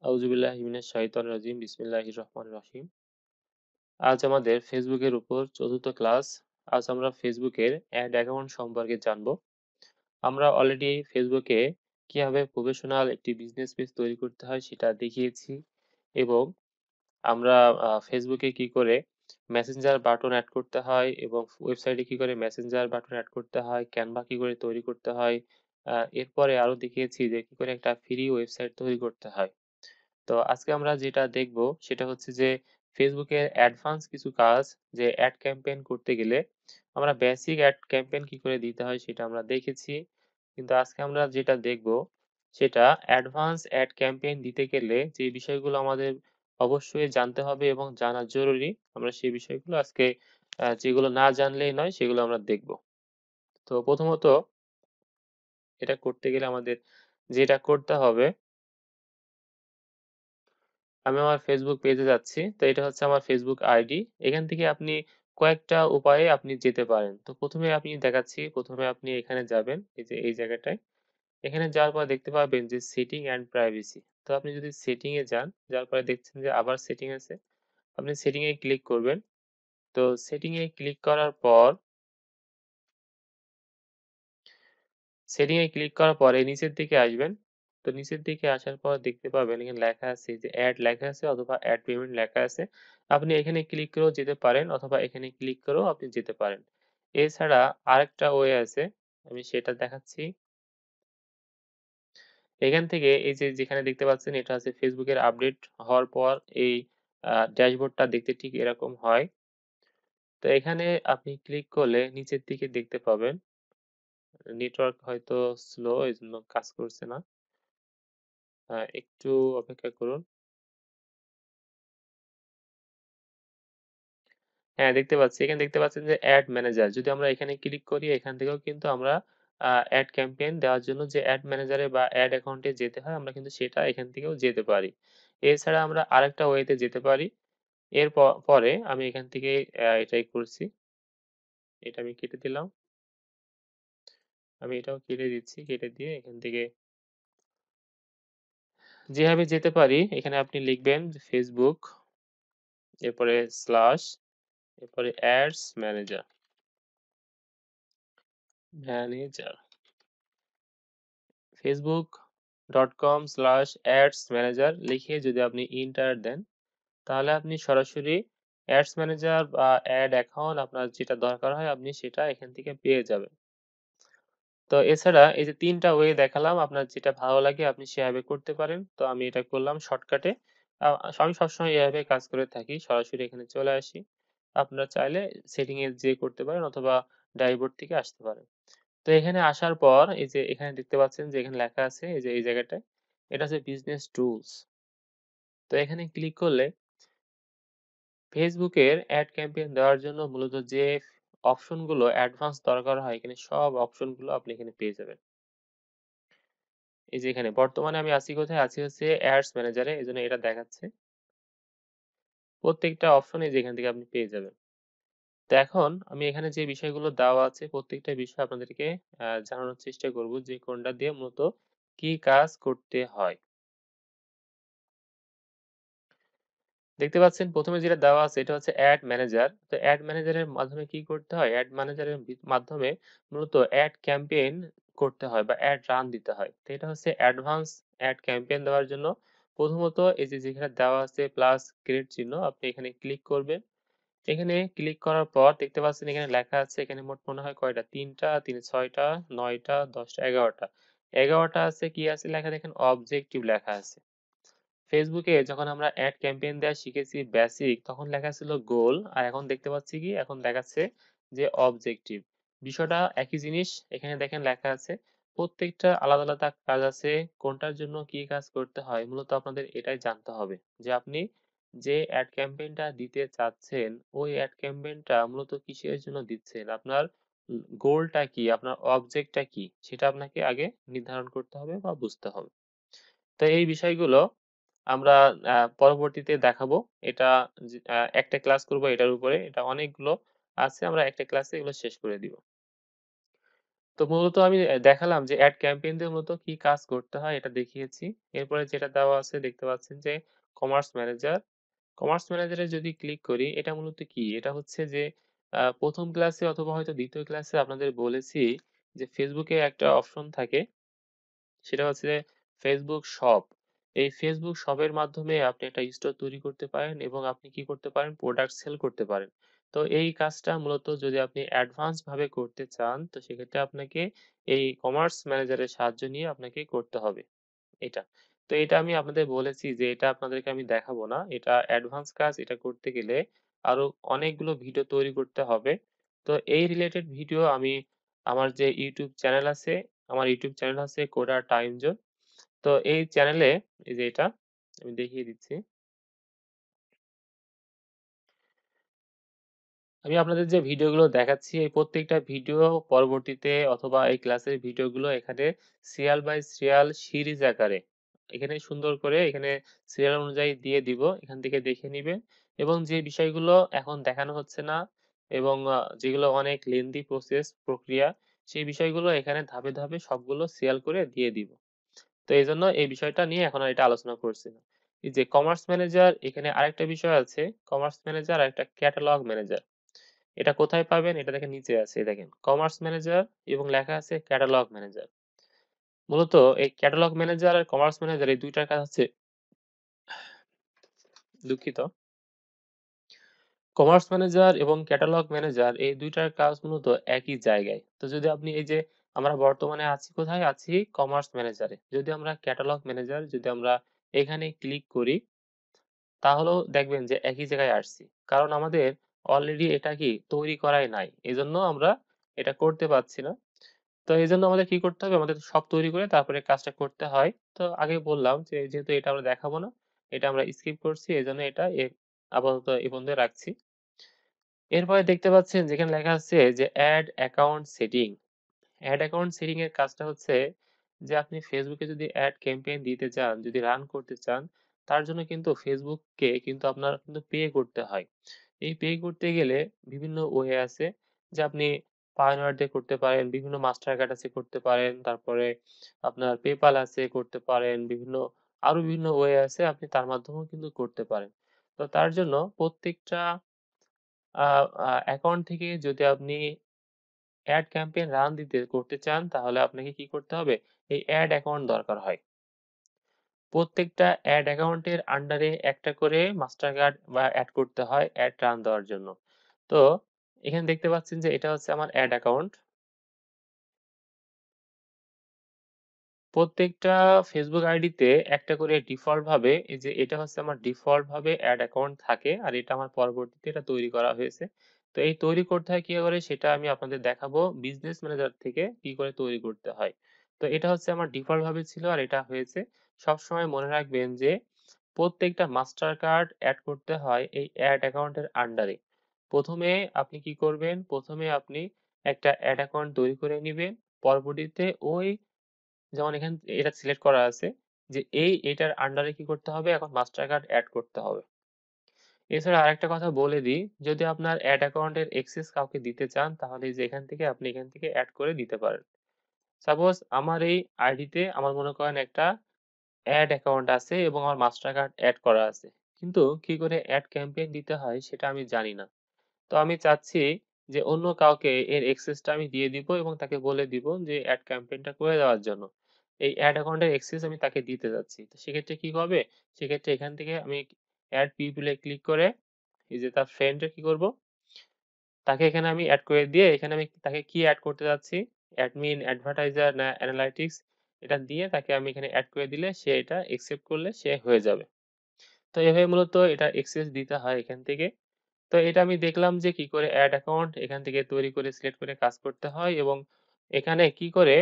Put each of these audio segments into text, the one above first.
আউযুবিল্লাহি মিনাশ শাইতানির রাজিম। বিসমিল্লাহির রহমানির রহিম। আজ আমাদের ফেসবুকের উপর চতুর্থ ক্লাস। আজ আমরা ফেসবুকের অ্যাড অ্যাকাউন্ট সম্পর্কে জানবো। আমরা অলরেডি ফেসবুকে কিভাবে প্রফেশনাল একটি বিজনেস পেজ তৈরি করতে হয় সেটা দেখিয়েছি এবং আমরা ফেসবুকে কি করে মেসেঞ্জার বাটন এড করতে হয় এবং ওয়েবসাইটে কি করে মেসেঞ্জার বাটন এড করতে হয়, ক্যানভা কি করে তৈরি করতে হয়। এরপরে আরো দেখিয়েছি যে কি করে একটা ফ্রি ওয়েবসাইট তৈরি করতে হয়। তো আজকে আমরা যেটা দেখব সেটা হচ্ছে যে ফেসবুকের অ্যাডভান্স কিছু কাজ, যে অ্যাড ক্যাম্পেইন করতে গেলে আমরা বেসিক অ্যাড ক্যাম্পেইন কি করে দিতে হয় সেটা আমরা দেখেছি। কিন্তু আজকে আমরা যেটা দেখব সেটা অ্যাডভান্স অ্যাড ক্যাম্পেইন দিতে গেলে যে বিষয়গুলো আমাদের অবশ্যই জানতে হবে এবং জানা জরুরি, আমরা সেই বিষয়গুলো আজকে যেগুলো না জানলেই নয় সেগুলো আমরা দেখব। তো প্রথমত এটা করতে গেলে আমাদের যেটা করতে হবে, আমি আমার ফেসবুক পেজে যাচ্ছি। তো এটা হচ্ছে আমার ফেসবুক আইডি। এখান থেকে আপনি কয়েকটা উপায়ে আপনি যেতে পারেন। তো ১ম এ আমি দেখাচ্ছি, ১ম এ আপনি এখানে যাবেন, এই যে এই জায়গাটায়। এখানে যাওয়ার পর দেখতে পাবেন যে সেটিং অ্যান্ড প্রাইভেসি। তো আপনি যদি সেটিং এ যান, যাওয়ার পরে দেখছেন যে আবার সেটিং আছে। আপনি সেটিং এ ক্লিক করবেন। তো সেটিং এ ক্লিক করার পর এই নিচের দিকে আসবেন। তো নিচের দিকে আসার পর দেখতে পাবেন এখানে লেখা আছে যে এড লেখা আছে অথবা এড পেমেন্ট লেখা আছে। আপনি এখানে ক্লিক করেও যেতে পারেন অথবা এখানে ক্লিক করেও আপনি যেতে পারেন। এছাড়া আরেকটা ওয়ে আছে, আমি সেটা দেখাচ্ছি। এখান থেকে এই যে যেখানে দেখতে পাচ্ছেন এটা হচ্ছে Facebook এর আপডেট হওয়ার পর এই ড্যাশবোর্ডটা দেখতে ঠিক এরকম হয়। তো এখানে আপনি ক্লিক করলে নিচের দিকে দেখতে পাবেন, নেটওয়ার্ক হয়তো স্লো এজন্য কাজ করছে না। একটু অপেক্ষা করুন। হ্যাঁ, দেখতে পাচ্ছি। এখানে দেখতে পাচ্ছেন যে এড ম্যানেজার। যদি আমরা এখানে ক্লিক করি এখান থেকেও কিন্তু আমরা এড ক্যাম্পেইন দেওয়ার জন্য যে এড ম্যানেজারে বা এড অ্যাকাউন্টে যেতে হয় আমরা কিন্তু সেটা এখান থেকেও যেতে পারি। এছাড়া আমরা আরেকটা ওয়েতে যেতে পারি। পরে আমি এখান থেকে এটাই করছি। এটা আমি কেটে দিলাম। আমি এটাও কেটে দিচ্ছি। কেটে দিয়ে এখান থেকে যেভাবে যেতে পারি এখানে আপনি লিখবেন যে Facebook, এরপরে স্ল্যাশ, এরপরে অ্যাডস ম্যানেজার, ম্যানেজার। facebook.com/ads-manager লিখে যদি আপনি এন্টার দেন, তাহলে আপনি সরাসরি অ্যাডস ম্যানেজার বা অ্যাড অ্যাকাউন্ট আপনার যেটা দরকার হয় আপনি সেটা এখান থেকে পেয়ে যাবেন। তো এছাড়া এই যে ৩ টা ওয়ে দেখালাম, আপনার যেটা ভালো লাগে আপনি সেভাবে করতে পারেন। তো আমি এটা করলাম শর্টকাটে। আ আমি সবসময় এভাবে কাজ করে থাকি। সরাসরি এখানে চলে আসি। আপনারা চাইলে সেটিং এ যেয়ে করতে পারেন অথবা ড্যাশবোর্ড থেকে আসতে পারেন। তো এখানে আসার পর এই যে এখানে দেখতে পাচ্ছেন যে এখানে লেখা আছে এই যে এই জায়গাটায়, এটা হচ্ছে বিজনেস টুলস। তো এখানে ক্লিক করলে Facebook এর এড ক্যাম্পেইন দেওয়ার জন্য মূলত যে অপশন গুলো অ্যাডভান্স দরকার হয় এখানে সব অপশন গুলো আপনি এখানে পেয়ে যাবেন। এই যে এখানে বর্তমানে আমি আছি কোথায়? আছি হচ্ছে অ্যাডস ম্যানেজারে, এজন্য এটা দেখাচ্ছে। প্রত্যেকটা অপশন এই যে এখান থেকে আপনি পেয়ে যাবেন। তো এখন আমি এখানে যে বিষয়গুলো দেওয়া আছে প্রত্যেকটা বিষয় আপনাদেরকে জানানোর চেষ্টা করব যে কোনটা দিয়ে মূলত কি কাজ করতে হয়। দেখতে পাচ্ছেন ১ম এ যেটা দেওয়া আছে এটা হচ্ছে এড ম্যানেজার। তো এড ম্যানেজারের মাধ্যমে কি করতে হয়? এড ম্যানেজারের মাধ্যমে মূলত এড ক্যাম্পেইন করতে হয় বা এড রান দিতে হয়। তো এটা হচ্ছে অ্যাডভান্স এড ক্যাম্পেইন দেওয়ার জন্য প্রথমত এই যে যেখানে দেওয়া আছে প্লাস গ্রেড চিহ্ন আপনি এখানে ক্লিক করবেন। এখানে ক্লিক করার পর দেখতে পাচ্ছেন এখানে লেখা আছে, এখানে মোট মনে হয় কয়টা? ৩ টা, ৬ টা, ৯ টা, ১০ টা, ১১ টা। ১১ টা আছে, কি আছে লেখা দেখেন? অবজেক্টিভ লেখা আছে। Facebook এ যখন আমরা এড ক্যাম্পেইন দেওয়া শিখেছি বেসিক, তখন লেখা ছিল গোল। আর এখন দেখতে পাচ্ছি কি? এখন দেখাচ্ছে যে অবজেক্টিভ। বিষয়টা একই জিনিস। এখানে দেখেন লেখা আছে। প্রত্যেকটা আলাদা, আলাদা কাজ আছে। কোনটার জন্য কি কাজ করতে হয় মূলত আপনাদের এটাই জানতে হবে। যে আপনি যে এড ক্যাম্পেইনটা দিতে চাচ্ছেন, ওই এড ক্যাম্পেইনটা মূলত কিসের জন্য দিচ্ছেন? আপনার গোলটা কি? আপনার অবজেক্টটা কি? সেটা আপনাকে আগে নির্ধারণ করতে হবে বা বুঝতে হবে। তো এই বিষয়গুলো আমরা পরবর্তীতে দেখাবো। এটা একটা ক্লাস করব এটার উপরে। এটা অনেকগুলো আছে। আমরা একটা ক্লাসে এগুলো শেষ করে দিব। তো মূলত আমি দেখালাম যে এড ক্যাম্পেইন দিয়ে মূলত কি কাজ করতে হয় এটা দেখিয়েছি। এরপরে যেটা দেওয়া আছে দেখতে পাচ্ছেন যে কমার্স ম্যানেজার। কমার্স ম্যানেজারে যদি ক্লিক করি এটা মূলত কি? এটা হচ্ছে যে ১ম ক্লাসে অথবা হয়তো ২য় ক্লাসে আপনাদের বলেছি যে Facebook এ একটা অপশন থাকে সেটা হচ্ছে Facebook শপ। এই Facebook শপের মাধ্যমে আপনি একটা স্টোর তৈরি করতে পারেন এবং আপনি কি করতে পারেন? প্রোডাক্ট সেল করতে পারেন। তো এই কাজটা মূলত যদি আপনি অ্যাডভান্স ভাবে করতে চান, তো সেক্ষেত্রে আপনাকে এই কমার্স ম্যানেজারের সাহায্য নিয়ে আপনাকে করতে হবে এটা। তো এটা আমি আপনাদের বলেছি যে এটা আপনাদেরকে আমি দেখাবো না। এটা অ্যাডভান্স কাজ। এটা করতে গেলে আরো অনেকগুলো ভিডিও তৈরি করতে হবে। তো এই রিলেটেড ভিডিও আমি আমার যে YouTube চ্যানেল আছে, আমার YouTube চ্যানেল আছে কোডার টাইম জোন। তো এই চ্যানেলে এই যে এটা আমি দেখিয়ে দিচ্ছি। আমি আপনাদের যে ভিডিওগুলো দেখাচ্ছি এই প্রত্যেকটা ভিডিও পরবর্তীতে অথবা এই ক্লাসের ভিডিওগুলো এখানে সিরিয়াল বাই সিরিয়াল সিরিজ আকারে এখানে সুন্দর করে এখানে সিরিয়াল অনুযায়ী দিয়ে দিব। এখান থেকে দেখে নিবেন এবং যে বিষয়গুলো এখন দেখানো হচ্ছে না এবং যেগুলো অনেক লেন্দি প্রক্রিয়া সেই বিষয়গুলো এখানে ধাপে ধাপে সবগুলো সিরিয়াল করে দিয়ে দিব। তো এইজন্য এই বিষয়টা নিয়ে এখন আর এটা আলোচনা করছি না। এই যে কমার্স ম্যানেজার এখানে আরেকটা বিষয় আছে। কমার্স ম্যানেজার আর একটা ক্যাটালগ ম্যানেজার। এটা কোথায় পাবেন? এটা দেখেন নিচে আছে। এই দেখেন কমার্স ম্যানেজার এবং লেখা আছে ক্যাটালগ ম্যানেজার। মূলত এই ক্যাটালগ ম্যানেজার আর কমার্স ম্যানেজার এই ২ টার কাজ হচ্ছে দুঃখিত। কমার্স ম্যানেজার এবং ক্যাটালগ ম্যানেজার এই ২ টার কাজ মূলত একই জায়গায়। তো যদি আপনি এই যে আমরা বর্তমানে আছি কোথায়? আছি কমার্স ম্যানেজারে। যদি আমরা ক্যাটালগ ম্যানেজার যদি আমরা এখানে ক্লিক করি তাহলেও দেখবেন যে একই জায়গায় আসছি। কারণ আমাদের অলরেডি এটা কি তৈরি করাই নাই। এজন্য আমরা এটা করতে পারছি না। তো এজন্য আমাদের কি করতে হবে? আমাদের সব তৈরি করে তারপরে কাজটা করতে হয়। তো আগেই বললাম যে যেহেতু এটা আমরা দেখাবো না, এটা আমরা স্কিপ করছি। এজন্য এটা আপাতত এ পর্যন্ত রাখছি। এরপরে দেখতে পাচ্ছেন যেখানে লেখা আছে যে ad account setting. Ad account setting এর কাজটা হচ্ছে যে আপনি Facebook এ যদি এড ক্যাম্পেইন দিতে চান, যদি রান করতে চান, তার জন্য কিন্তু Facebook কে কিন্তু আপনার কিন্তু পে করতে হয়। এই পে করতে গেলে বিভিন্ন ওয়ে আছে যে আপনি পায়োনিয়ার দিয়ে করতে পারেন, বিভিন্ন মাস্টার কার্ড আছে করতে পারেন, তারপরে আপনার পেপ্যাল আছে করতে পারেন, আরো বিভিন্ন ওয়ে আছে আপনি তার মাধ্যমেও কিন্তু করতে পারেন। তো তার জন্য প্রত্যেকটা আ আ অ্যাকাউন্ট থেকে যদি আপনি এড ক্যাম্পেইন রান করতে চান তাহলে আপনাকে কি করতে হবে? এই এড অ্যাকাউন্ট দরকার হয়। প্রত্যেকটা এড অ্যাকাউন্টের আন্ডারে একটা করে মাস্টার কার্ড বা এড করতে হয় এড রান দেওয়ার জন্য। তো এখানে দেখতে পাচ্ছেন যে এটা হচ্ছে আমার এড অ্যাকাউন্ট। প্রত্যেকটা Facebook আইডিতে একটা করে ডিফল্ট ভাবে এই যে এটা হচ্ছে আমার ডিফল্ট ভাবে এড অ্যাকাউন্ট থাকে আর এটা আমার পরবর্তীতে এটা তৈরি করা হয়েছে। তো এই তৈরি করতে হয় কি করে সেটা আমি আপনাদের দেখাবো বিজনেস ম্যানেজার থেকে কি করে তৈরি করতে হয়। তো এটা হচ্ছে আমার ডিফল্ট ভাবে ছিল আর এটা হয়েছে। সবসময় মনে রাখবেন যে প্রত্যেকটা মাস্টার কার্ড এড করতে হয় এই এড অ্যাকাউন্টের আন্ডারে। ১ম এ আপনি কি করবেন? ১ম এ আপনি একটা এড অ্যাকাউন্ট তৈরি করে নিবেন। পরবর্তীতে ওই যেমন এখানে এটা সিলেক্ট করা আছে যে এটার আন্ডারে কি করতে হবে? এখন মাস্টার কার্ড এড করতে হবে। এছাড়া আরেকটা কথা বলে দিই, যদি আপনার এড অ্যাকাউন্টের অ্যাক্সেস কাউকে দিতে চান তাহলে এই যে এখান থেকে আপনি এখান থেকে এড করে দিতে পারেন। সাপোজ আমার এই আইডিতে আমার মনে করেন একটা এড অ্যাকাউন্ট আছে এবং আমার মাস্টার কার্ড এড করা আছে। কিন্তু কি করে এড ক্যাম্পেইন দিতে হয় সেটা আমি জানি না। তো আমি চাচ্ছি যে অন্য কাউকে এর access টা আমি দিয়ে দিব এবং তাকে বলে দিব যে এড ক্যাম্পেইনটা করে দেওয়ার জন্য। এই এড অ্যাকাউন্টের access আমি তাকে দিতে যাচ্ছি। তো সেক্ষেত্রে কি হবে? সেক্ষেত্রে এখান থেকে আমি এড পিপল এ ক্লিক করে এই যে তার ফ্রেন্ড এ কি করব? তাকে এখানে আমি এড করে দিয়ে এখানে আমি তাকে কি এড করতে যাচ্ছি? অ্যাডমিন, অ্যাডভার্টাইজার না অ্যানালাইটিক্স এটা দিয়ে তাকে আমি এখানে এড করে দিলে সে এটা অ্যাকসেপ্ট করলে সে হয়ে যাবে। তো এভাবে মূলত এটা access দিতে হয় এখান থেকে। তো এটা আমি দেখলাম যে কি করে এড অ্যাকাউন্ট এখান থেকে তৈরি করে সিলেক্ট করে কাজ করতে হয় এবং এখানে কি করে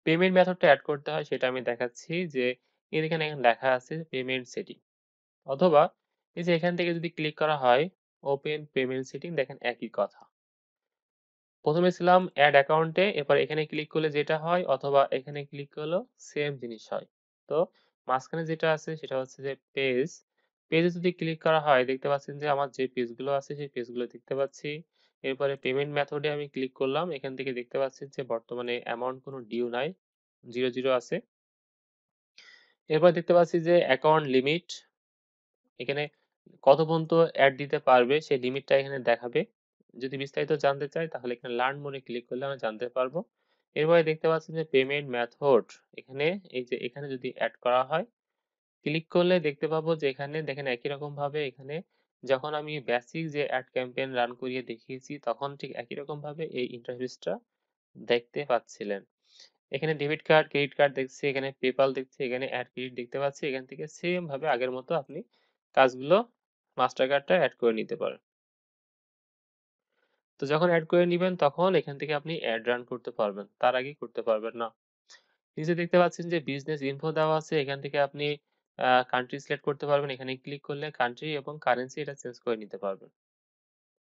পেমেন্ট মেথডটা এড করতে হয় সেটা আমি দেখাচ্ছি যে এখানে লেখা আছে পেমেন্ট সেটিং অথবা এই যে এখান থেকে যদি ক্লিক করা হয় ওপেন পেমেন্ট সেটিং দেখেন একই কথা। ১ম এ ছিলাম এড অ্যাকাউন্টে এরপর এখানে ক্লিক করলে যেটা হয় অথবা এখানে ক্লিক করলেও সেম জিনিস হয়। তো মাঝখানে যেটা আছে সেটা হচ্ছে যে পেজ। পেজে যদি ক্লিক করা হয় দেখতে পাচ্ছেন যে আমার যে পেজগুলো আছে সেই পেজগুলো দেখতে পাচ্ছি। এরপরে পেমেন্ট মেথড এ আমি ক্লিক করলাম। এখান থেকে দেখতে পাচ্ছি যে বর্তমানে অ্যামাউন্ট কোনো ডিউ নাই। 0 আছে। এরপর দেখতে পাচ্ছি যে অ্যাকাউন্ট লিমিট, এখানে কত পর্যন্ত এড দিতে পারবে সেই লিমিটটা এখানে দেখাবে। যদি বিস্তারিত জানতে চাই তাহলে এখানে লার্ন মোড এ ক্লিক করলে আমরা জানতে পারবো। এরপরে দেখতে পাচ্ছেন যে পেমেন্ট মেথড, এখানে এই যে এখানে যদি এড করা হয়, ক্লিক করলে দেখতে পাবো যে এখানে দেখেন একই রকম ভাবে এখানে যখন আমি বেসিক যে অ্যাড ক্যাম্পেইন রান করিয়ে দেখিয়েছি তখন ঠিক একই রকম ভাবে এই ইন্টারফেসটা দেখতে পাচ্ছিলেন। এখানে ডেবিট কার্ড, ক্রেডিট কার্ড দেখছি, এখানে পেপাল দেখছি, এখানে অ্যাড ক্রেডিট দেখতে পাচ্ছি। এখান থেকে সেম ভাবে আগের মতো আপনি কাজগুলো মাস্টার কার্ডটা এড করে নিতে পারেন। তো যখন এড করে নিবেন তখন এখান থেকে আপনি অ্যাড রান করতে পারবেন। তার আগে করতে পারবেন না। নিচে দেখতে পাচ্ছেন যে বিজনেস ইনফো দেওয়া আছে। এখান থেকে আপনি কান্ট্রি সিলেক্ট করতে পারবেন। এখানে ক্লিক করলে কান্ট্রি এবং কারেন্সি এটা চেঞ্জ করে নিতে পারবেন।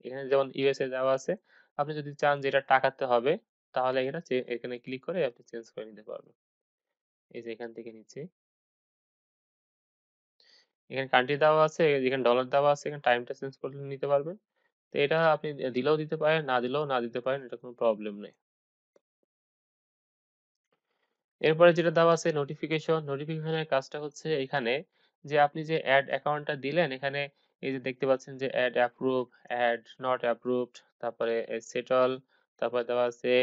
এখানে যেমন ইউএসএ দেওয়া আছে। আপনি যদি চান যে এটা টাকাতে হবে তাহলে এটা এখানে ক্লিক করে আপনি চেঞ্জ করে নিতে পারবেন। এই যে এখান থেকে নিচ্ছি। এখানে কান্ট্রি দেওয়া আছে, এখানে ডলার দেওয়া আছে, এখানে টাইমটা চেঞ্জ করে নিতে পারবেন। তো এটা আপনি দিলেও দিতে পারেন, না দিলেও না দিতে পারেন। এটা কোনো প্রবলেম নেই। এরপরে যেটা দেওয়া আছে নোটিফিকেশন। নোটিফিকেশনের কাজটা হচ্ছে এখানে যে আপনি যে এড অ্যাকাউন্টটা দিলেন এখানে এই যে দেখতে পাচ্ছেন যে ad approve, ad not approved, তারপরে সেটল, তারপরে দেওয়া আছে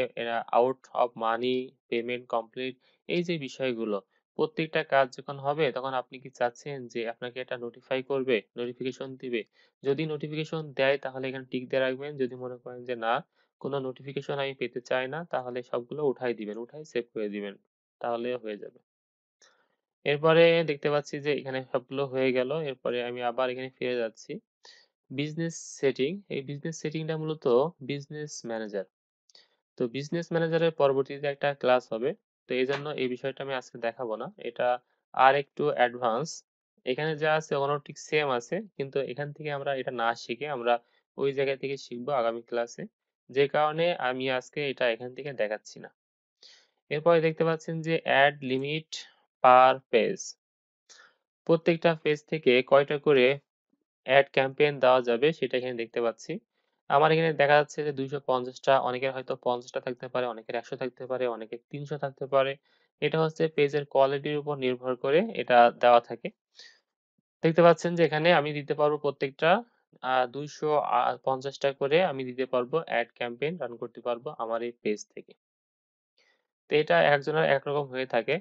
out of money, payment complete. এই যে বিষয়গুলো প্রত্যেকটা কাজ যখন হবে তখন আপনি কি চাচ্ছেন যে আপনাকে এটা নোটিফাই করবে, নোটিফিকেশন দিবে? যদি নোটিফিকেশন দেয় তাহলে এখানে টিক দিয়ে রাখবেন। যদি মনে করেন যে না, কোনো নোটিফিকেশন আমি পেতে চাই না, তাহলে সবগুলো উঠাই দিবেন, উঠাই সেভ করে দিবেন। তাহলেও হয়ে যাবে। এরপরে দেখতে পাচ্ছি যে এখানে সবগুলো হয়ে গেল। এরপরে আমি আবার এখানে ফিরে যাচ্ছি। বিজনেস সেটিং, এই বিজনেস সেটিংটা মূলত বিজনেস ম্যানেজার। তো বিজনেস ম্যানেজারের পরবর্তীতে একটা ক্লাস হবে। তো এইজন্য এই বিষয়টা আমি আজকে দেখাবো না। এটা আর একটু অ্যাডভান্স। এখানে যা আছে ওগুলো ঠিক সেম আছে। কিন্তু এখান থেকে আমরা এটা না শিখে আমরা ওই জায়গা থেকে শিখবো আগামী ক্লাসে। যে কারণে আমি আজকে এটা এখান থেকে দেখাচ্ছি না। এরপরে দেখতে পাচ্ছেন যে অ্যাড লিমিট পার পেজ। প্রত্যেকটা পেজ থেকে কয়টা করে অ্যাড ক্যাম্পেইন দেওয়া যাবে সেটা এখানে দেখতে পাচ্ছি। আমার এখানে দেখা যাচ্ছে যে 250 টা, অনেকের হয়তো 50 টা থাকতে পারে, অনেকের 100 থাকতে পারে, অনেকের 300 থাকতে পারে। এটা হচ্ছে পেজের কোয়ালিটির উপর নির্ভর করে এটা দেওয়া থাকে। দেখতে পাচ্ছেন যে এখানে আমি দিতে পারবো প্রত্যেকটা 250 টা করে আমি দিতে পারবো অ্যাড ক্যাম্পেইন রান করতে পারবো আমার এই পেজ থেকে। তো এটা একজনের একরকম হয়ে থাকে।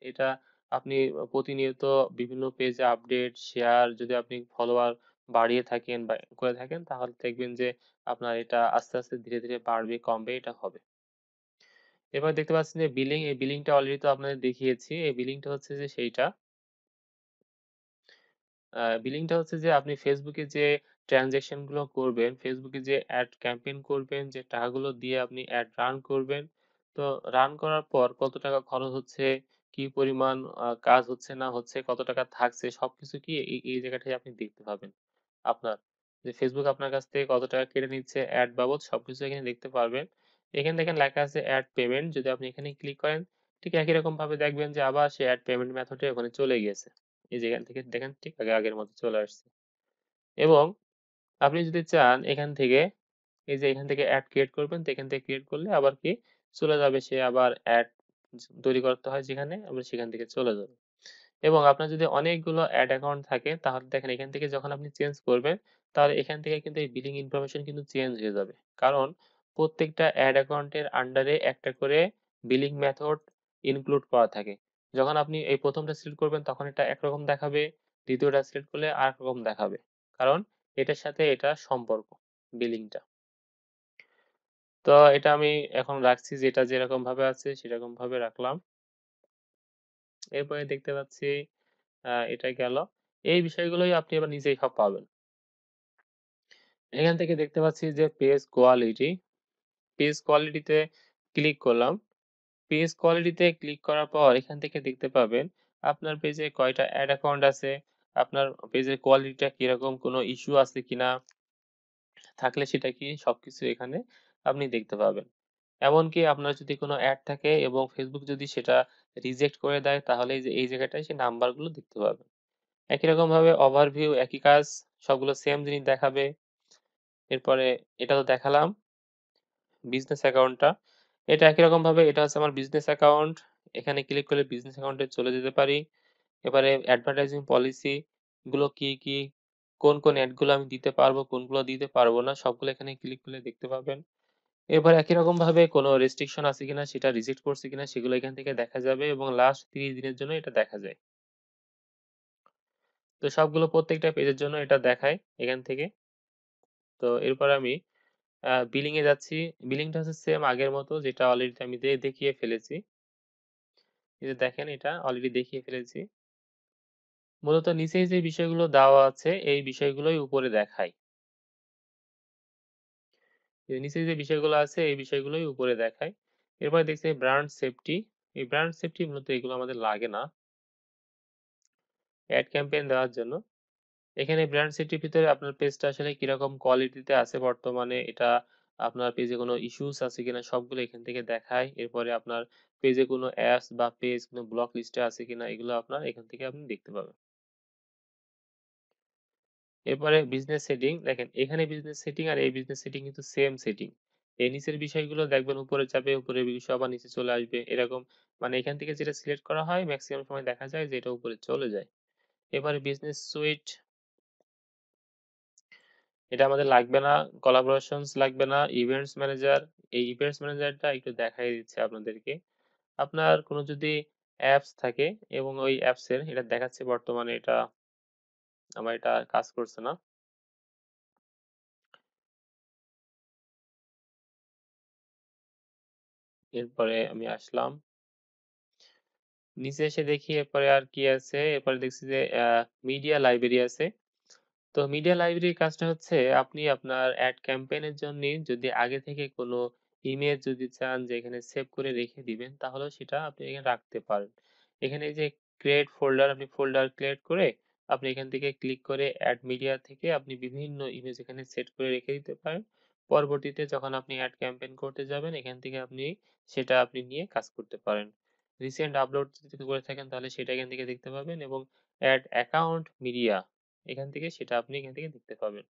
এটা আপনি প্রতিনিয়ত বিভিন্ন পেজে আপডেট, শেয়ার যদি আপনি ফলোয়ার বাড়িয়ে থাকেন বা করে থাকেন তাহলে দেখবেন যে আপনার এটা আস্তে, আস্তে ধীরে, ধীরে বাড়বে, কমবে এটা হবে। এবার দেখতে পাচ্ছেন যে বিলিং, এই বিলিংটা অলরেডি তো আপনাদের দেখিয়েছি। এই বিলিংটা হচ্ছে যে সেইটা। বিলিংটা হচ্ছে যে আপনি Facebook এ যে ট্রান্সেকশন গুলো করবেন, Facebook এ যে এড ক্যাম্পেইন করবেন, যে টাকাগুলো দিয়ে আপনি এড রান করবেন। তো রান করার পর কত টাকা খরচ হচ্ছে, কি পরিমাণ কাজ হচ্ছে না হচ্ছে, কত টাকা থাকছে সবকিছু কি এই জায়গাটায় আপনি দেখতে পাবেন। আপনার যে Facebook আপনার কাছ থেকে কত টাকা কেটে নিচ্ছে এড বাবদ সবকিছু এখানে দেখতে পারবেন। এখানে দেখেন লেখা আছে এড পেমেন্ট, যদি আপনি এখানে ক্লিক করেন ঠিক একই রকম ভাবে দেখবেন যে আবার সে এড পেমেন্ট মেথড এ ওখানে চলে গিয়েছে। এই যে এখান থেকে দেখেন ঠিক আগের মতো চলে আসছে। এবং আপনি যদি চান এখান থেকে এই যে এখান থেকে অ্যাড ক্রিয়েট করবেন, তো এখান থেকে ক্রিয়েট করলে আবার কি চলে যাবে, সে আবার অ্যাড তৈরি করতে হয় যেখানে আমরা সেখান থেকে চলে যাবে। এবং আপনার যদি অনেকগুলো অ্যাড অ্যাকাউন্ট থাকে তাহলে দেখেন এখান থেকে যখন আপনি চেঞ্জ করবেন তাহলে এখান থেকে কিন্তু এই বিলিং ইনফরমেশন কিন্তু চেঞ্জ হয়ে যাবে। কারণ প্রত্যেকটা অ্যাড অ্যাকাউন্টের আন্ডারে একটা করে বিলিং মেথড ইনক্লুড করা থাকে। যখন আপনি এই ১ম টা সিলেক্ট করবেন তখন এটা একরকম দেখাবে, ২য় টা সিলেক্ট করলে আরেক রকম দেখাবে। কারণ এটার সাথে এটা সম্পর্ক বিলিংটা। তো এটা আমি এখন রাখছি, যেটা যেরকম ভাবে আছে সেরকম ভাবে রাখলাম। এরপরে দেখতে পাচ্ছি এটা গেল। এই বিষয়গুলোই আপনি আবার নিজেই সব পাবেন। এখান থেকে দেখতে পাচ্ছি যে পেজ কোয়ালিটি। পেজ কোয়ালিটিতে ক্লিক করলাম। পেজ কোয়ালিটিতে ক্লিক করার পর এখান থেকে দেখতে পাবেন আপনার পেজে কয়টা অ্যাড অ্যাকাউন্ট আছে, আপনার পেজের কোয়ালিটিটা কিরকম, কোনো ইস্যু আছে কিনা, থাকলে সেটা কি সবকিছু এখানে আপনি দেখতে পাবেন। এমনকি আপনার যদি কোনো অ্যাড থাকে এবং Facebook যদি সেটা রিজেক্ট করে দেয় তাহলে এই যে এই জায়গাটায় সেই নাম্বারগুলো দেখতে পাবেন। একই রকমভাবে ওভারভিউ একই কাজ, সবগুলো সেম জিনিস দেখাবে। এরপরে এটা তো দেখালাম বিজনেস অ্যাকাউন্টটা। এটা একই রকমভাবে এটা হচ্ছে আমার বিজনেস অ্যাকাউন্ট। এখানে ক্লিক করলে বিজনেস অ্যাকাউন্টে চলে যেতে পারি। এবারে অ্যাডভার্টাইজিং পলিসি গুলো কি, কি, কোন এড গুলো আমি দিতে পারবো, কোনগুলো দিতে পারবো না সবগুলো এখানে ক্লিক করলে দেখতে পাবেন। এরপর একই রকমভাবে কোনো রেস্ট্রিকশন আছে কিনা সেটা রিজেক্ট করছে কিনা সেগুলো এখান থেকে দেখা যাবে এবং লাস্ট ৩০ দিনের জন্য এটা দেখা যায়। তো সবগুলো প্রত্যেকটা পেজের জন্য এটা দেখায় এখান থেকে। তো এরপর আমি বিলিং এ যাচ্ছি। বিলিংটা হচ্ছে সেম আগের মতো যেটা অলরেডি আমি দেখিয়ে ফেলেছি। এই যে দেখেন এটা অলরেডি দেখিয়ে ফেলেছি। মূলত নিচেই যে বিষয়গুলো দেওয়া আছে এই বিষয়গুলোই উপরে দেখায়। যে নিচে যে বিষয়গুলো আছে এই বিষয়গুলোই উপরে দেখায়। এরপরে দেখছি ব্র্যান্ড সেফটি। এই ব্র্যান্ড সেফটি মূলত এগুলো আমাদের লাগে না অ্যাড ক্যাম্পেইন দেওয়ার জন্য। এখানে ব্র্যান্ড সেফটির ভিতরে আপনার পেজটা আসলে কিরকম কোয়ালিটিতে আছে বর্তমানে এটা আপনার পেজে কোনো ইস্যুস আছে কিনা সবগুলো এখান থেকে দেখায়। এরপরে আপনার পেজে কোনো অ্যাপস বা পেজ কোনো ব্লক লিস্টে আছে কিনা এগুলো আপনার এখান থেকে আপনি দেখতে পাবেন। এরপরে বিজনেস সেটিং দেখেন এখানে বিজনেস সেটিং আর এই বিজনেস সেটিং কিন্তু সেম সেটিং। এই নিচের বিষয়গুলো দেখবেন উপরে যাবে, উপরের বিষয় আবার নিচে চলে আসবে। এরকম মানে এখান থেকে যেটা সিলেক্ট করা হয় মেক্সিমাম সময় দেখা যায় যে এটা উপরে চলে যায়। এবারে বিজনেস সুইট এটা আমাদের লাগবে না, কোলাবোরেশনস লাগবে না, ইভেন্টস ম্যানেজার এই ইভেন্টস ম্যানেজারটা একটু দেখাই দিচ্ছি আপনাদেরকে। আপনার কোনো যদি অ্যাপস থাকে এবং ওই অ্যাপসের এটা দেখাচ্ছে বর্তমানে এটা আমার এটা কাজ করছে না। এরপরে আমি আসলাম। নিচে এসে দেখি এরপরে আর কি আছে এরপরে দেখছি যে মিডিয়া লাইব্রেরি আছে। তো মিডিয়া লাইব্রেরির কাজটা হচ্ছে আপনি আপনার অ্যাড ক্যাম্পেইনের জন্য যদি আগে থেকে কোনো ইমেজ যদি চান যে এখানে সেভ করে রেখে দিবেন তাহলে সেটা আপনি এখানে রাখতে পারেন। এখানে এই যে ক্রিয়েট ফোল্ডার আপনি ফোল্ডার ক্রিয়েট করে আপনি এখান থেকে ক্লিক করে অ্যাড মিডিয়া থেকে আপনি বিভিন্ন ইমেজ এখানে সেট করে রেখে দিতে পারেন। পরবর্তীতে যখন আপনি অ্যাড ক্যাম্পেইন করতে যাবেন এখান থেকে আপনি সেটা আপনি নিয়ে কাজ করতে পারেন। রিসেন্ট আপলোড যদি করে থাকেন তাহলে সেটা এখান থেকে দেখতে পাবেন এবং অ্যাড অ্যাকাউন্ট মিডিয়া এখান থেকে সেটা আপনি এখান থেকে দেখতে পাবেন।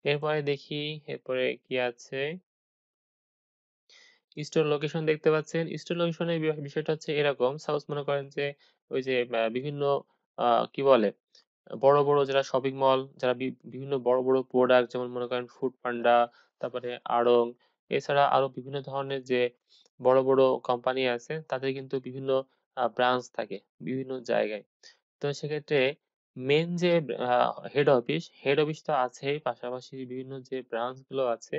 এরপরে দেখি এরপরে কি আছে স্টোর লোকেশন দেখতে পাচ্ছেন। স্টোর লোকেশনের বিষয়টা হচ্ছে এরকম সাপোজ মনে করেন যে ওই যে বিভিন্ন কি বলে বড়, বড় যারা শপিং মল যারা বিভিন্ন বড়, বড় প্রোডাক্ট যেমন মনে করেন ফুড পান্ডা, তারপরে আড়ং এছাড়া আরো বিভিন্ন ধরনের যে বড়, বড় কোম্পানি আছে তাদের কিন্তু বিভিন্ন ব্রাঞ্চ থাকে বিভিন্ন জায়গায়। তো সেক্ষেত্রে মেইন যে হেড অফিস তো আছেই পাশাপাশি বিভিন্ন যে ব্রাঞ্চ গুলো আছে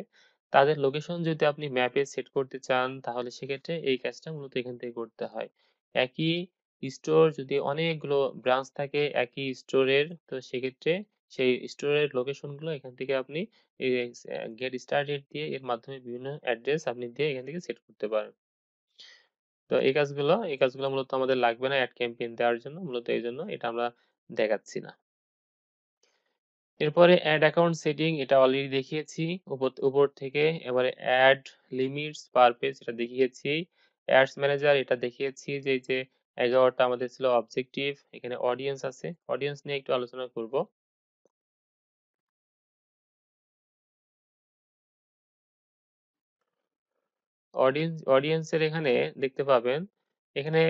তাদের লোকেশন যদি আপনি ম্যাপে সেট করতে চান তাহলে সেক্ষেত্রে এই কাজটা মূলত এখান থেকে করতে হয়। একই স্টোর যদি অনেকগুলো ব্রাঞ্চ থাকে একই স্টোরের তো সেক্ষেত্রে সেই স্টোরের লোকেশন গুলো এখান থেকে আপনি এই গেট স্টার্টেড দিয়ে এর মাধ্যমে বিভিন্ন অ্যাড্রেস আপনি দিয়ে এখান থেকে সেট করতে পারেন। তো এই কাজগুলো মূলত আমাদের লাগবে না অ্যাড ক্যাম্পেইন দেওয়ার জন্য মূলত এইজন্য এটা আমরা দেখাচ্ছি না। এরপরে অ্যাড অ্যাকাউন্ট সেটিং এটা অলরেডি দেখিয়েছি উপর থেকে এবারে অ্যাড লিমিটস পার পেজ এটা দেখিয়েছি। অ্যাডস ম্যানেজার এটা দেখিয়েছি যে এই যে ১১ টা আমাদের ছিল অবজেক্টিভ এখানে অডিয়েন্স আছে। অডিয়েন্স নিয়ে একটু আলোচনা করব। অডিয়েন্সের এখানে দেখতে পাবেন এখানে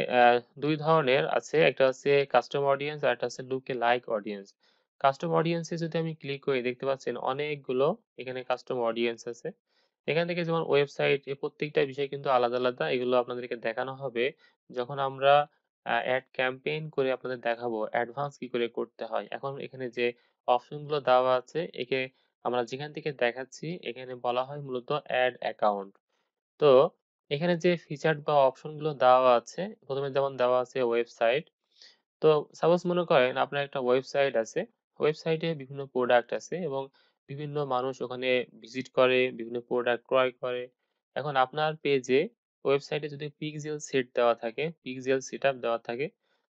২ ধরনের আছে। একটা হচ্ছে কাস্টম অডিয়েন্স আর একটা হচ্ছে লুকে লাইক অডিয়েন্স। কাস্টম অডিয়েন্স এ যদি আমি ক্লিক করি দেখতে পাচ্ছেন অনেকগুলো এখানে কাস্টম অডিয়েন্স আছে। এখান থেকে যেমন ওয়েবসাইট এ প্রত্যেকটা বিষয় কিন্তু আলাদা, আলাদা। এগুলো আপনাদেরকে দেখানো হবে যখন আমরা অ্যাড ক্যাম্পেইন করে আপনাদের দেখাবো অ্যাডভান্স কি করে করতে হয়। এখন এখানে যে অপশন গুলো দেওয়া আছে একে আমরা যেখান থেকে দেখাচ্ছি এখানে বলা হয় মূলত অ্যাড অ্যাকাউন্ট। তো এখানে যে ফিচার বা অপশন গুলো দেওয়া আছে, ১ম এ যেমন দেওয়া আছে ওয়েবসাইট। তো সাপোজ মনে করেন আপনার একটা ওয়েবসাইট আছে। ওয়েবসাইটে বিভিন্ন প্রোডাক্ট আছে এবং বিভিন্ন মানুষ ওখানে ভিজিট করে, বিভিন্ন প্রোডাক্ট ক্রয় করে। এখন আপনার পেজে ওয়েবসাইটে যদি পিক্সেল সেট দেওয়া থাকে, পিক্সেল সেটআপ দেওয়া থাকে,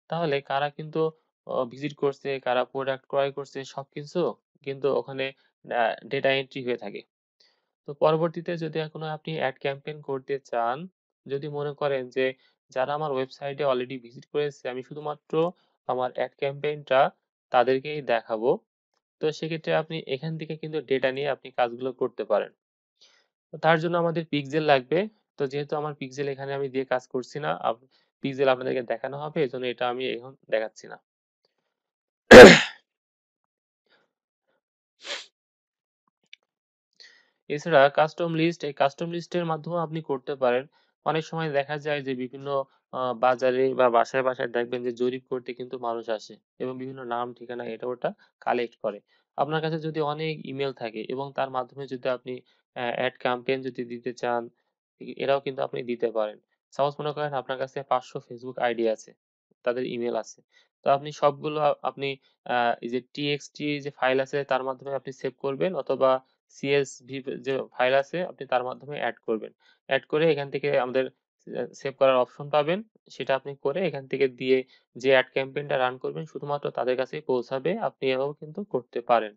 তাহলে কারা কিন্তু ভিজিট করছে, কারা প্রোডাক্ট ক্রয় করছে সবকিছু কিন্তু ওখানে আ ডেটা এন্ট্রি হয়ে থাকে। তো পরবর্তীতে যদি এখনো আপনি অ্যাড ক্যাম্পেইন করতে চান, যদি মনে করেন যে যারা আমার ওয়েবসাইটে অলরেডি ভিজিট করেছে আমি শুধুমাত্র আমার অ্যাড ক্যাম্পেইনটা তাদেরকেই দেখাবো। তো সেক্ষেত্রে আপনি এখান থেকে কিন্তু ডেটা নিয়ে আপনি কাজগুলো করতে পারেন। তো তার জন্য আমাদের পিক্সেল লাগবে। তো যেহেতু আমার পিক্সেল এখানে আমি দিয়ে কাজ করছি না, পিক্সেল আপনাদেরকে দেখানো হবে এজন্য এটা আমি এখন দেখাচ্ছি না। এছাড়া কাস্টম লিস্ট, এই কাস্টম লিস্টের মাধ্যমেও আপনি করতে পারেন। অনেক সময় দেখা যায় যে বিভিন্ন বাজারে বা বাসায় দেখবেন যে জরিপ করতে কিন্তু মানুষ আসে এবং বিভিন্ন নাম, ঠিকানা এটা ওটা কালেক্ট করে। আপনার কাছে যদি অনেক ইমেইল থাকে এবং তার মাধ্যমে যদি আপনি এড ক্যাম্পেইন যদি দিতে চান, এরাও কিন্তু আপনি দিতে পারেন। সাপোজ মনে করেন আপনার কাছে ৫০০ ফেসবুক আইডি আছে, তাদের ইমেইল আছে। তো আপনি সবগুলো আপনি আ এই যে টিএক্সটি যে ফাইল আছে তার মাধ্যমে আপনি সেভ করবেন অথবা CSV যে ফাইল আছে আপনি তার মাধ্যমে এড করবেন। এড করে এখান থেকে আমাদের সেভ করার অপশন পাবেন। সেটা আপনি করে এখান থেকে দিয়ে যে এড ক্যাম্পেইনটা রান করবেন শুধুমাত্র তাদের কাছেই পৌঁছাবে। আপনি এভাবেও কিন্তু করতে পারেন।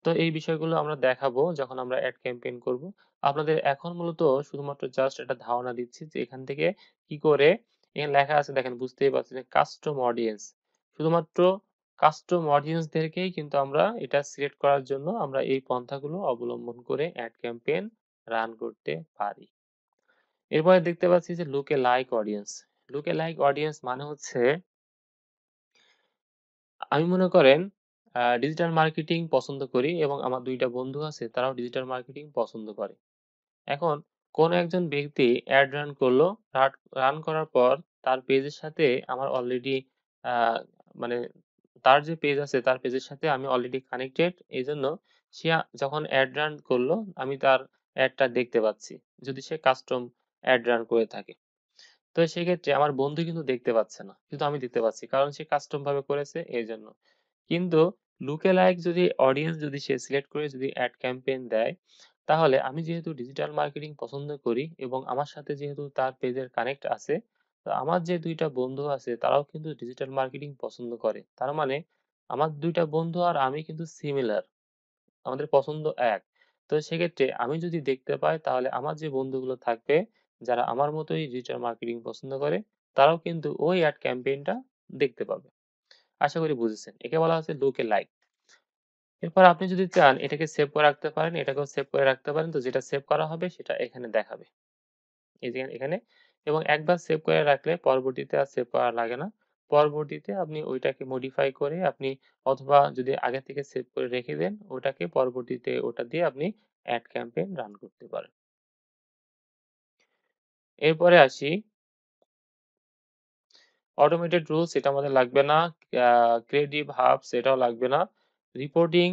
তো এই বিষয়গুলো আমরা দেখাবো যখন আমরা এড ক্যাম্পেইন করব। আপনাদের এখন মূলত শুধুমাত্র জাস্ট একটা ধারণা দিচ্ছি যে এখান থেকে কি করে এখানে লেখা আছে দেখেন বুঝতেই পারছেন যে কাস্টম অডিয়েন্স। শুধুমাত্র কাস্টম অডিয়েন্সদেরকেই কিন্তু আমরা এটা সিলেক্ট করার জন্য আমরা এই পন্থাগুলো অবলম্বন করে এড ক্যাম্পেইন রান করতে পারি। এরপরে দেখতে পাচ্ছি যে লুক এ লাইক অডিয়েন্স। লুক এ লাইক অডিয়েন্স মানে হচ্ছে আমি মনে করেন ডিজিটাল মার্কেটিং পছন্দ করি এবং আমার ২ টা বন্ধু আছে তারাও ডিজিটাল মার্কেটিং পছন্দ করে। এখন কোন একজন ব্যক্তি অ্যাড রান করলো। রান করার পর তার পেজের সাথে আমার অলরেডি আ মানে তার যে পেজ আছে তার পেজের সাথে আমি অলরেডি কানেক্টেড। এজন্য সে যখন অ্যাড রান করলো আমি তার অ্যাডটা দেখতে পাচ্ছি। যদি সে কাস্টম অ্যাড রান করে থাকে। তো সেক্ষেত্রে আমার বন্ধু কিন্তু দেখতে পাচ্ছে না। কিন্তু আমি দেখতে পাচ্ছি। কারণ সে কাস্টম ভাবে করেছে এজন্য। কিন্তু lookalike যদি অডিয়েন্স যদি সে সিলেক্ট করে যদি এড ক্যাম্পেইন দেয়, তাহলে আমি যেহেতু ডিজিটাল মার্কেটিং পছন্দ করি এবং আমার সাথে যেহেতু তার পেজের কানেক্ট আছে, তো আমার যে ২ টা বন্ধু আছে তারাও কিন্তু ডিজিটাল মার্কেটিং পছন্দ করে। তার মানে আমার ২ টা বন্ধু আর আমি কিন্তু সিমিলার। আমাদের পছন্দ এক। তো সেক্ষেত্রে আমি যদি দেখতে পাই তাহলে আমার যে বন্ধুগুলো থাকবে, যারা আমার মতোই ডিজিটাল মার্কেটিং পছন্দ করে, তারাও কিন্তু ওই এড ক্যাম্পেইনটা দেখতে পাবে। আশা করি বুঝেছেন। একে বলা হচ্ছে লুক এ লাইক। এরপর আপনি যদি চান এটাকে সেভ করে রাখতে পারেন, এটাকেও সেভ করে রাখতে পারেন। তো যেটা সেভ করা হবে সেটা এখানে দেখাবে। এই যে এখানে এবং একবার সেভ করে রাখলে পরবর্তীতে আর সেভ করা লাগে না। পরবর্তীতে আপনি ওইটাকে মডিফাই করে আপনি অথবা যদি আগে থেকে সেভ করে রেখে দেন, ওটাকে পরবর্তীতে ওটা দিয়ে আপনি এড ক্যাম্পেইন রান করতে পারেন। এরপরে আসি অটোমেটেড রুলস এটা আমাদের লাগবে না। আ ক্রিয়েটিভ হাবস এটাও লাগবে না। রিপোর্টিং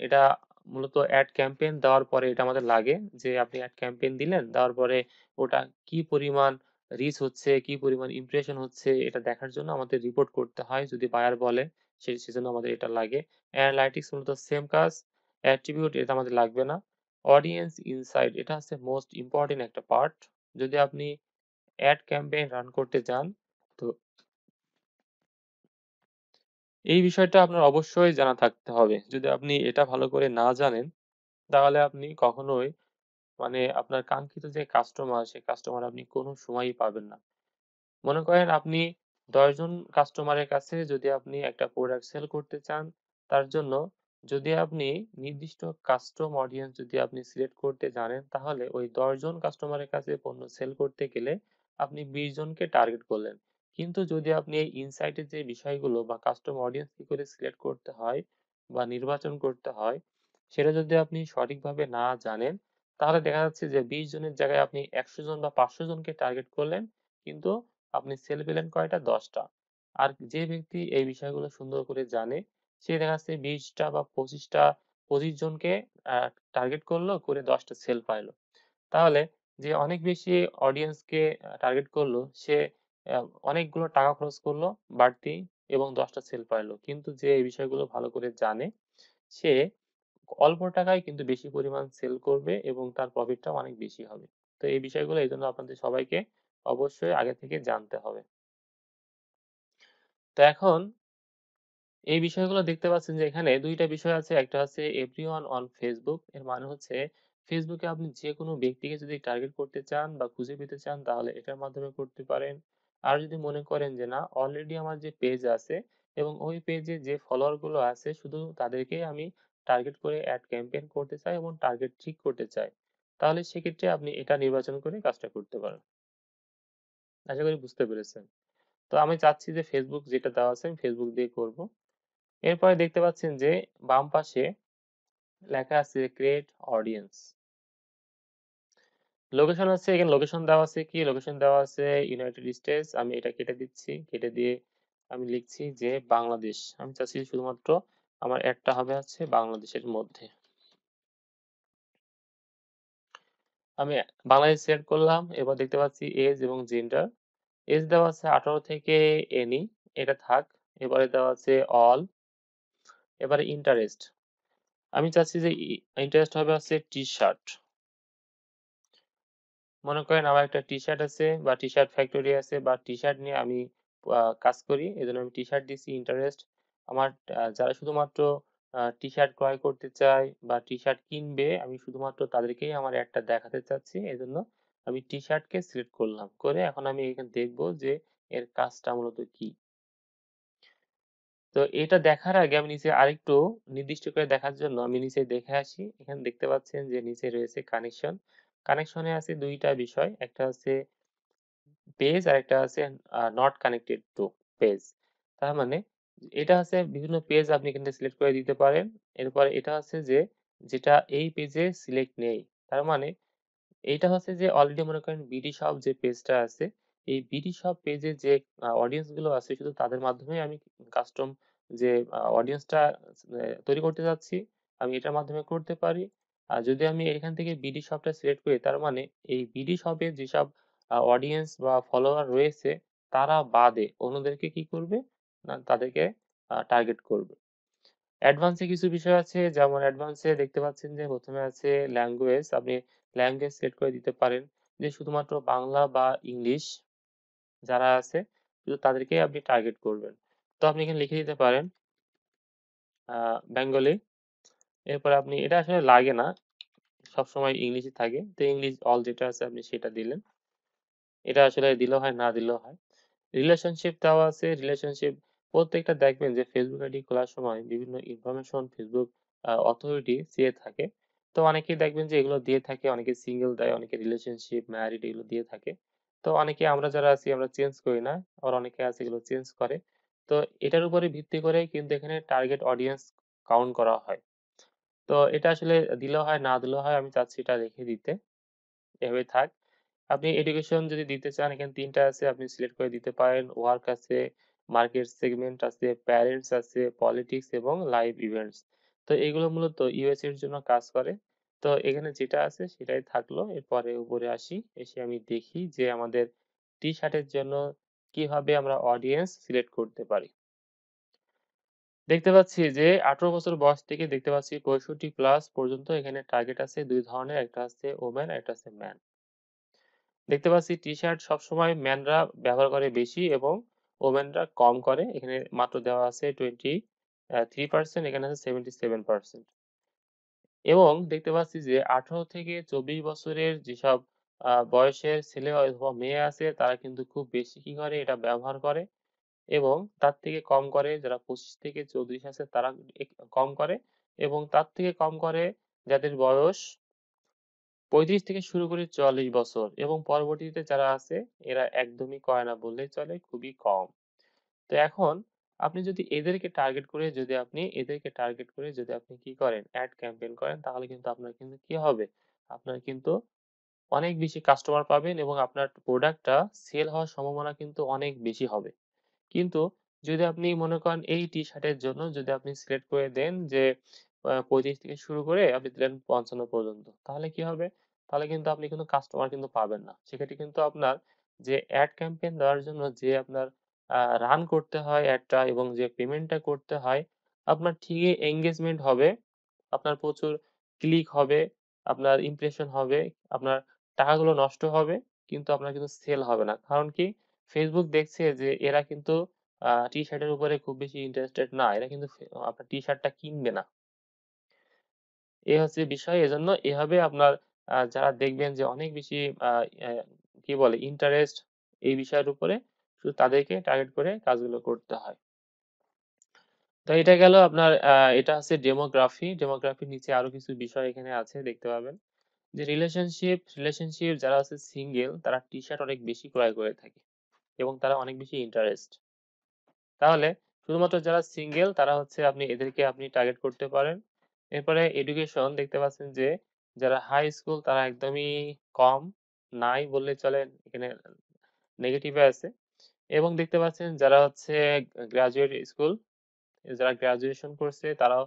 এটা মূলত এড ক্যাম্পেইন দেওয়ার পরে এটা আমাদের লাগে যে আপনি এড ক্যাম্পেইন দিলেন, দেওয়ার পরে ওটা কি পরিমাণ রিচ হচ্ছে, কি পরিমাণ ইমপ্রেশন হচ্ছে এটা দেখার জন্য আমাদের রিপোর্ট করতে হয় যদি বায়ার বলে সেজন্য আমাদের এটা লাগে। অ্যানালাইটিক্স মূলত সেম কাজ। অ্যাট্রিবিউট এটা আমাদের লাগবে না। অডিয়েন্স ইনসাইট এটা হচ্ছে মোস্ট ইম্পোর্টেন্ট একটা পার্ট। যদি আপনি এড ক্যাম্পেইন রান করতে যান তো এই বিষয়টা আপনার অবশ্যই জানা থাকতে হবে। যদি আপনি এটা ভালো করে না জানেন, তাহলে আপনি কখনোই আপনার কাঙ্ক্ষিত যে কাস্টমার, সেই কাস্টমার আপনি কোনো সময়ই পাবেন না। মনে করেন আপনি ১০ জন কাস্টমারের কাছে যদি আপনি একটা প্রোডাক্ট সেল করতে চান, তার জন্য যদি আপনি নির্দিষ্ট কাস্টম অডিয়েন্স যদি আপনি সিলেক্ট করতে জানেন, তাহলে ওই ১০ জন কাস্টমারের কাছে পণ্য সেল করতে গেলে আপনি ২০ জনকে টার্গেট করলেন। কিন্তু যদি আপনি এই ইনসাইট এর যে বিষয়গুলো বা কাস্টম অডিয়েন্স কি করে সিলেক্ট করতে হয় বা নির্বাচন করতে হয়, সেটা যদি আপনি সঠিকভাবে না জানেন, তাহলে দেখা যাচ্ছে যে ২০ জনের জায়গায় আপনি ১০০ জন বা ৫০০ জনকে টার্গেট করলেন। কিন্তু আপনি সেল পেলেন কয়টা? ১০ টা। আর যে ব্যক্তি এই বিষয়গুলো সুন্দর করে জানে, সে দেখা যাচ্ছে ২০ টা বা ২৫ জনকে আ টার্গেট করলো, করে ১০ টা সেল পাইলো। তাহলে যে অনেক বেশি অডিয়েন্সকে টার্গেট করলো, সে অ্যা অনেকগুলো টাকা খরচ করলো বাড়তি এবং ১০ টা সেল পাইলো। কিন্তু যে এই বিষয়গুলো ভালো করে জানে, সে অল্প টাকায় কিন্তু বেশি পরিমাণ সেল করবে এবং তার প্রফিটটাও অনেক বেশি হবে। তো এই বিষয়গুলো এজন্য আপনাদের সবাইকে অবশ্যই আগে থেকে জানতে হবে। তো এখন এই বিষয়গুলো দেখতে পাচ্ছেন যে এখানে ২ টা বিষয় আছে। একটা হচ্ছে এভরিওয়ান অন ফেসবুক। এর মানে হচ্ছে ফেসবুকে আপনি যেকোনো ব্যক্তিকে যদি টার্গেট করতে চান বা খুঁজে পেতে চান তাহলে এটার মাধ্যমে করতে পারেন। আর যদি মনে করেন যে না অলরেডি আমার যে পেজ আছে এবং ওই পেজে যে ফলোয়ার গুলো আছে শুধু তাদেরকেই আমি টার্গেট করে অ্যাড ক্যাম্পেইন করতে চায় এবং টার্গেট ঠিক করতে চায়, তাহলে সেক্ষেত্রে আপনি এটা নির্বাচন করে কাজটা করতে পারেন। আশা করি বুঝতে পেরেছেন। তো আমি চাচ্ছি যে Facebook যেটা দেওয়া আছে আমি Facebook দিয়ে করব। এরপরে দেখতে পাচ্ছেন যে বাম পাশে লেখা আছে ক্রিয়েট অডিয়েন্স। লোকেশন আছে, এখানে লোকেশন দেওয়া আছে, কি লোকেশন দেওয়া আছে ইউনাইটেড স্টেটস। আমি এটা কেটে দিচ্ছি, কেটে দিয়ে আমি লিখছি যে বাংলাদেশ। আমি চাচ্ছি শুধুমাত্র আমার অ্যাডটা হবে হচ্ছে বাংলাদেশের মধ্যে। আমি বাংলাদেশ সিলেক্ট করলাম। এবার দেখতে পাচ্ছি এজ এবং জেন্ডার। এজ দেওয়া আছে 18 থেকে এনি, এটা থাক। এবারে দেওয়া আছে অল। এবারে ইন্টারেস্ট, আমি চাচ্ছি যে ইন্টারেস্ট হবে হচ্ছে টি শার্ট। মনে করেন আমার একটা টি শার্ট আছে বা টি শার্ট ফ্যাক্টরি আছে বা টি শার্ট নিয়ে আমি কাজ করি, এই জন্য আমি টি শার্ট দিচ্ছি ইন্টারেস্ট। আমার যারা শুধুমাত্র টি শার্ট ক্রয় করতে চায় বা টি শার্ট কিনবে, আমি শুধুমাত্র তাদেরকেই আমার একটা দেখাতে চাচ্ছি, এই জন্য আমি টি শার্টকে সিলেক্ট করলাম, করে এখন আমি এখানে দেখবো যে এর কাজটা মূলত কি। তো এটা দেখার আগে আমি নিচে আরেকটু নির্দিষ্ট করে দেখার জন্য আমি নিচে দেখে আসি। এখানে দেখতে পাচ্ছেন যে নিচে রয়েছে কানেকশন। কানেকশনে আছে দুইটা বিষয়, একটা হচ্ছে পেজ আর একটা আছে নট কানেক্টেড টু পেজ। তার মানে এটা হচ্ছে বিভিন্ন পেজ আপনি এখানে সিলেক্ট করে দিতে পারেন। এরপরে এটা হচ্ছে যে যেটা এই পেজে সিলেক্ট নেই, তার মানে এইটা হচ্ছে যে অলরেডি মনে করেন বিডি শপ যে পেজটা আছে, এই বিডি শপ পেজে যে অডিয়েন্স গুলো আছে শুধু তাদের মাধ্যমে আমি কাস্টম যে অডিয়েন্সটা তৈরি করতে যাচ্ছি, আমি এটার মাধ্যমে করতে পারি। আর যদি আমি এখান থেকে বিডি শপটা সিলেক্ট করি, তার মানে এই বিডি শপে যেসব অডিয়েন্স বা ফলোয়ার রয়েছে তারা বাদে অন্যদেরকে কি করবে, না তাদেরকে টার্গেট করবে। অ্যাডভান্সে কিছু বিষয় আছে, যেমন অ্যাডভান্সে দেখতে পাচ্ছেন যে প্রথমে আছে ল্যাঙ্গুয়েজ। আপনি ল্যাঙ্গুয়েজ সেট করে দিতে পারেন যে শুধুমাত্র বাংলা বা ইংলিশ যারা আছে শুধু তাদেরকেই আপনি টার্গেট করবেন। তো আপনি এখানে লিখে দিতে পারেন বেঙ্গলি। এরপরে আপনি এটা আসলে লাগে না, সবসময় ইংলিশই থাকে, তো ইংলিশ অল যেটা আছে আপনি সেটা দিলেন। এটা আসলে দিলেও হয়, না দিলেও হয়। রিলেশনশিপ দেওয়া আছে। রিলেশনশিপ প্রত্যেকটা দেখবেন যে ফেসবুক আইডি খোলার সময় বিভিন্ন ইনফরমেশন ফেসবুক অথরিটি চেয়ে থাকে। তো অনেকেই দেখবেন যে এগুলো দিয়ে থাকে, অনেকে সিঙ্গেল দেয়, অনেকে রিলেশনশিপ, ম্যারিড এগুলো দিয়ে থাকে। তো অনেকে আমরা যারা আছি আমরা চেঞ্জ করি না। আবার অনেকে আছে এগুলো চেঞ্জ করে। তো এটার উপরে ভিত্তি করেই কিন্তু এখানে টার্গেট অডিয়েন্স কাউন্ট করা হয়। তো এটা আসলে দিলেও হয়, না দিলেও হয়। আমি চাচ্ছি এটা রেখে দিতে। এভাবে থাক। আপনি এডুকেশন যদি দিতে চান, এখানে ৩ টা আছে, আপনি সিলেক্ট করে দিতে পারেন। ওয়ার্ক আছে, মার্কেট সেগমেন্ট আছে, প্যারেন্টস আছে, পলিটিক্স এবং লাইভ ইভেন্টস। তো এগুলো মূলত ইউএস এর জন্য কাজ করে। তো এখানে যেটা আছে সেটাই থাকলো। এরপরে উপরে আসি। এসে আমি দেখি যে আমাদের টি-শার্টের জন্য কিভাবে আমরা অডিয়েন্স সিলেক্ট করতে পারি। দেখতে পাচ্ছি যে ১৮ বছর বয়স থেকে দেখতে পাচ্ছি ৬৫ প্লাস পর্যন্ত এখানে টার্গেট আছে ২ ধরনের। একটা হচ্ছে ওমেন, একটা হচ্ছে ম্যান। দেখতে পাচ্ছি টি-শার্ট সবসময় ম্যানরা ব্যবহার করে বেশি এবং ওমেনরা কম করে। এখানে মাত্র দেওয়া আছে 23%, এখানে আছে 77%। এবং দেখতে পাচ্ছি যে 18 থেকে 24 বছরের যেসব বয়সের ছেলে অথবা মেয়ে আছে তারা কিন্তু খুব বেশি কি করে এটা ব্যবহার করে, এবং তার থেকে কম করে যারা 25 থেকে 34 আছে তারা কম করে, এবং তার থেকে কম করে যাদের বয়স 35 থেকে শুরু করে 44 বছর, এবং পরবর্তীতে যারা আছে এরা একদমই করে না বললেই চলে, খুবই কম। তো এখন আপনি যদি এদেরকে টার্গেট করে যদি আপনি কি করেন অ্যাড ক্যাম্পেইন করেন, তাহলে কিন্তু আপনার কিন্তু কি হবে? আপনার কিন্তু অনেক বেশি কাস্টমার পাবেন এবং আপনার প্রোডাক্টটা সেল হওয়ার সম্ভাবনা কিন্তু অনেক বেশি হবে। কিন্তু যদি আপনি মনে করেন এই টি-শার্টের জন্য যদি আপনি সিলেক্ট করে দেন যে ৩৫ থেকে শুরু করে আপনি দিলেন ৫৫ পর্যন্ত। তাহলে কি হবে? তাহলে কিন্তু আপনি কিন্তু কাস্টমার কিন্তু পাবেন না। সেক্ষেত্রে কিন্তু আপনার যে এড ক্যাম্পেইন দেওয়ার জন্য যে আপনার রান করতে হয় এডটা এবং যে পেমেন্টটা করতে হয়, আপনার ঠিকই এনগেজমেন্ট হবে, আপনার প্রচুর ক্লিক হবে, আপনার ইমপ্রেশন হবে, আপনার টাকাগুলো নষ্ট হবে, কিন্তু আপনার কিন্তু সেল হবে না। কারণ কি? Facebook দেখছে যে এরা কিন্তু টি-শার্টের উপরে খুব বেশি ইন্টারেস্টেড না। এরা কিন্তু আপনার টি-শার্টটা কিনবে না। এই হচ্ছে বিষয়। এজন্য এভাবে আপনার যারা দেখবেন যে অনেক বেশি আ অ্যা কি বলে ইন্টারেস্ট এই বিষয়ের উপরে শুধু তাদেরকে টার্গেট করে কাজগুলো করতে হয়। তো এটা গেল আপনার এটা আছে ডেমোগ্রাফি। ডেমোগ্রাফির নিচে আরো কিছু বিষয় এখানে আছে দেখতে পাবেন। যে রিলেশনশিপ যারা আছে সিঙ্গেল তারা টি-শার্ট অনেক বেশি ক্রয় করে থাকে এবং তারা অনেক বেশি ইন্টারেস্ট। তাহলে শুধুমাত্র যারা সিঙ্গেল তারা হচ্ছে এদেরকে আপনি টার্গেট করতে পারেন। এরপরে এডুকেশন দেখতে পাচ্ছেন যে যারা হাই স্কুল তারা একদমই কম, নাই বললেই চলে, এখানে নেগেটিভে আছে। এবং দেখতে পাচ্ছেন যারা হচ্ছে গ্রাজুয়েট স্কুল, যারা গ্রাজুয়েশন করছে তারাও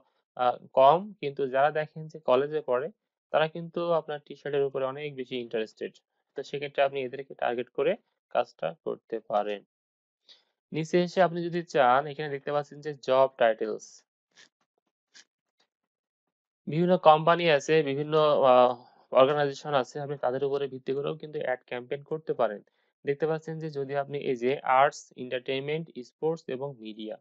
কম, কিন্তু যারা দেখেন যে কলেজে পড়ে তারা কিন্তু আপনার টি-শার্টের উপরে অনেক বেশি ইন্টারেস্টেড। তো সেক্ষেত্রে আপনি এদেরকে টার্গেট করে কাজটা করতে পারেন। নিচে এসে আপনি যদি চান এখানে দেখতে পাচ্ছেন যে জব টাইটেলস, বিভিন্ন কোম্পানি আছে, বিভিন্ন অর্গানাইজেশন আছে, আপনি তাদের উপরে ভিত্তি করেও কিন্তু অ্যাড ক্যাম্পেইন করতে পারেন। দেখতে পাচ্ছেন যে যদি আপনি এই যে আর্টস, এন্টারটেইনমেন্ট, স্পোর্টস এবং মিডিয়া,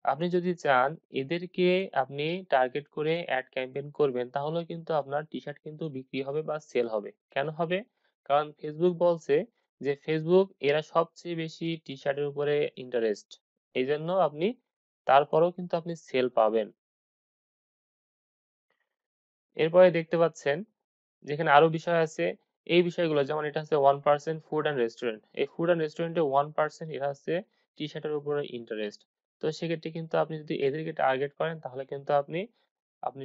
আপনি যদি চান এদেরকে আপনি টার্গেট করে অ্যাড ক্যাম্পেইন করবেন তাহলেও কিন্তু আপনার টি-শার্ট কিন্তু বিক্রি হবে বা সেল হবে। কেন হবে? কারণ ফেসবুক বলছে যে ফেসবুক এরা সবচেয়ে বেশি টি-শার্টের উপরে ইন্টারেস্ট। এইজন্য আপনি তারপরেও কিন্তু আপনি সেল পাবেন। এরপরে দেখতে পাচ্ছেন যেখানে আরো বিষয় আছে, এই বিষয়গুলো যেমন এটা হচ্ছে 1% ফুড অ্যান্ড রেস্টুরেন্ট। এই ফুড অ্যান্ড রেস্টুরেন্টে 1% এরা হচ্ছে টি-শার্টের উপরে ইন্টারেস্ট। তো সেক্ষেত্রে কিন্তু আপনি যদি এদেরকে টার্গেট করেন তাহলে কিন্তু আপনি আপনি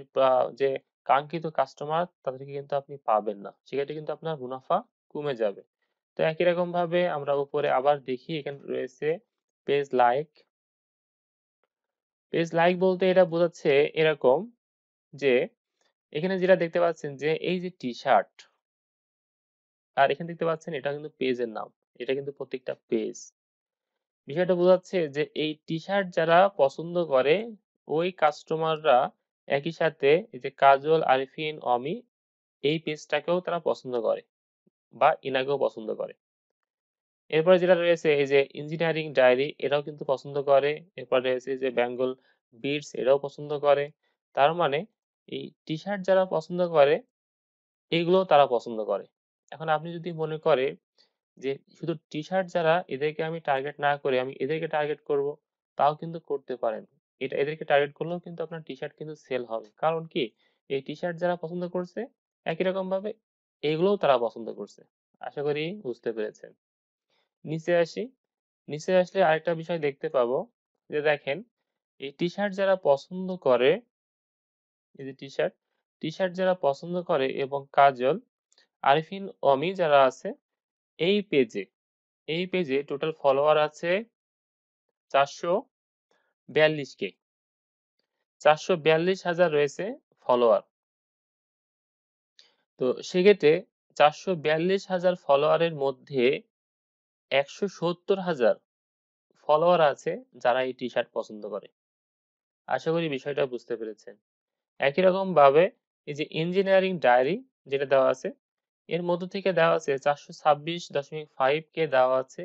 যে কাঙ্ক্ষিত কাস্টমার তাদেরকে কিন্তু আপনি পাবেন না। সেক্ষেত্রে কিন্তু আপনার মুনাফা কমে যাবে। তো একই রকম ভাবে আমরা উপরে আবার দেখি এখানে রয়েছে পেজ লাইক। পেজ লাইক বলতে এটা বোঝাচ্ছে এরকম যে এখানে যেটা দেখতে পাচ্ছেন যে এই যে টি-শার্ট, আর এখানে দেখতে পাচ্ছেন এটা কিন্তু পেজের নাম। এটা কিন্তু প্রত্যেকটা পেজ। বিষয়টা বোঝাচ্ছে যে এই টি-শার্ট যারা পছন্দ করে ওই কাস্টমাররা একই সাথে এই যে কাজল, আরিফিন, অমি এই পেজটাকেও তারা পছন্দ করে বা ইনাকেও পছন্দ করে। এরপরে যেটা রয়েছে এই যে ইঞ্জিনিয়ারিং ডায়েরি এরাও কিন্তু পছন্দ করে। এরপর রয়েছে যে বেঙ্গল বিটস এরাও পছন্দ করে। তার মানে এই টি-শার্ট যারা পছন্দ করে এইগুলোও তারা পছন্দ করে। এখন আপনি যদি মনে করেন যে শুধু টি-শার্ট যারা এদেরকে আমি টার্গেট না করে আমি এদেরকে টার্গেট করব, তাও কিন্তু করতে পারেন। এদেরকে টার্গেট করলেও কিন্তু আপনার টি-শার্ট কিন্তু সেল হবে। কারণ কি? এই টি-শার্ট যারা পছন্দ করছে একই রকম ভাবে এগুলোও তারা পছন্দ করছে। আশা করি বুঝতে পেরেছেন। নিচে আসি। নিচে আসলে আরেকটা বিষয় দেখতে পাবো যে দেখেন এই টি-শার্ট যারা পছন্দ করে, এই যে টি-শার্ট যারা পছন্দ করে এবং কাজল, আরিফিন, অমি যারা আছে এই পেজে এই পেজে টোটাল ফলোয়ার আছে ৪৪২ কে। ৪৪২,০০০ রয়েছে ফলোয়ার। তো সেক্ষেত্রে ৪৪২,০০০ ফলোয়ারের মধ্যে ১৭০,০০০ ফলোয়ার আছে যারা এই টি-শার্ট পছন্দ করে। আশা করি বিষয়টা বুঝতে পেরেছেন। একই রকম ভাবে এই যে ইঞ্জিনিয়ারিং ডায়েরি যেটা দেওয়া আছে, এর মধ্য থেকে দেওয়া আছে ৪২৬.৫ কে দেওয়া আছে।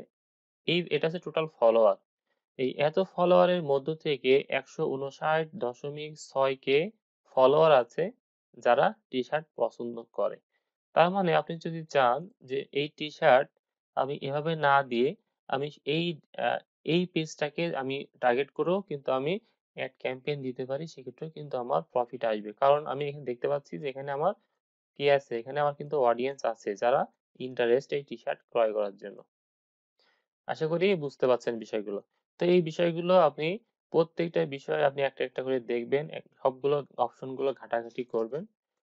এটা হচ্ছে টোটাল ফলোয়ার। এই এত ফলোয়ারের মধ্য থেকে ১৫৯.৬ কে ফলোয়ার আছে যারা টি-শার্ট পছন্দ করে। তার মানে আপনি যদি চান যে এই টি-শার্ট আমি এভাবে না দিয়ে আমি এই আ এই পেজটাকে আমি টার্গেট করেও কিন্তু আমি এড ক্যাম্পেইন দিতে পারি। সেক্ষেত্রেও কিন্তু আমার প্রফিট আসবে। কারণ আমি এখানে দেখতে পাচ্ছি যে এখানে আমার কি আছে? এখানে আমার কিন্তু অডিয়েন্স আছে যারা ইন্টারেস্ট এই টি-শার্ট ক্রয় করার জন্য। আশা করি বুঝতে পারছেন বিষয়গুলো। তো এই বিষয়গুলো আপনি প্রত্যেকটা বিষয় আপনি একটা, একটা করে দেখবেন। সবগুলো অপশনগুলো ঘাটাঘাটি করবেন।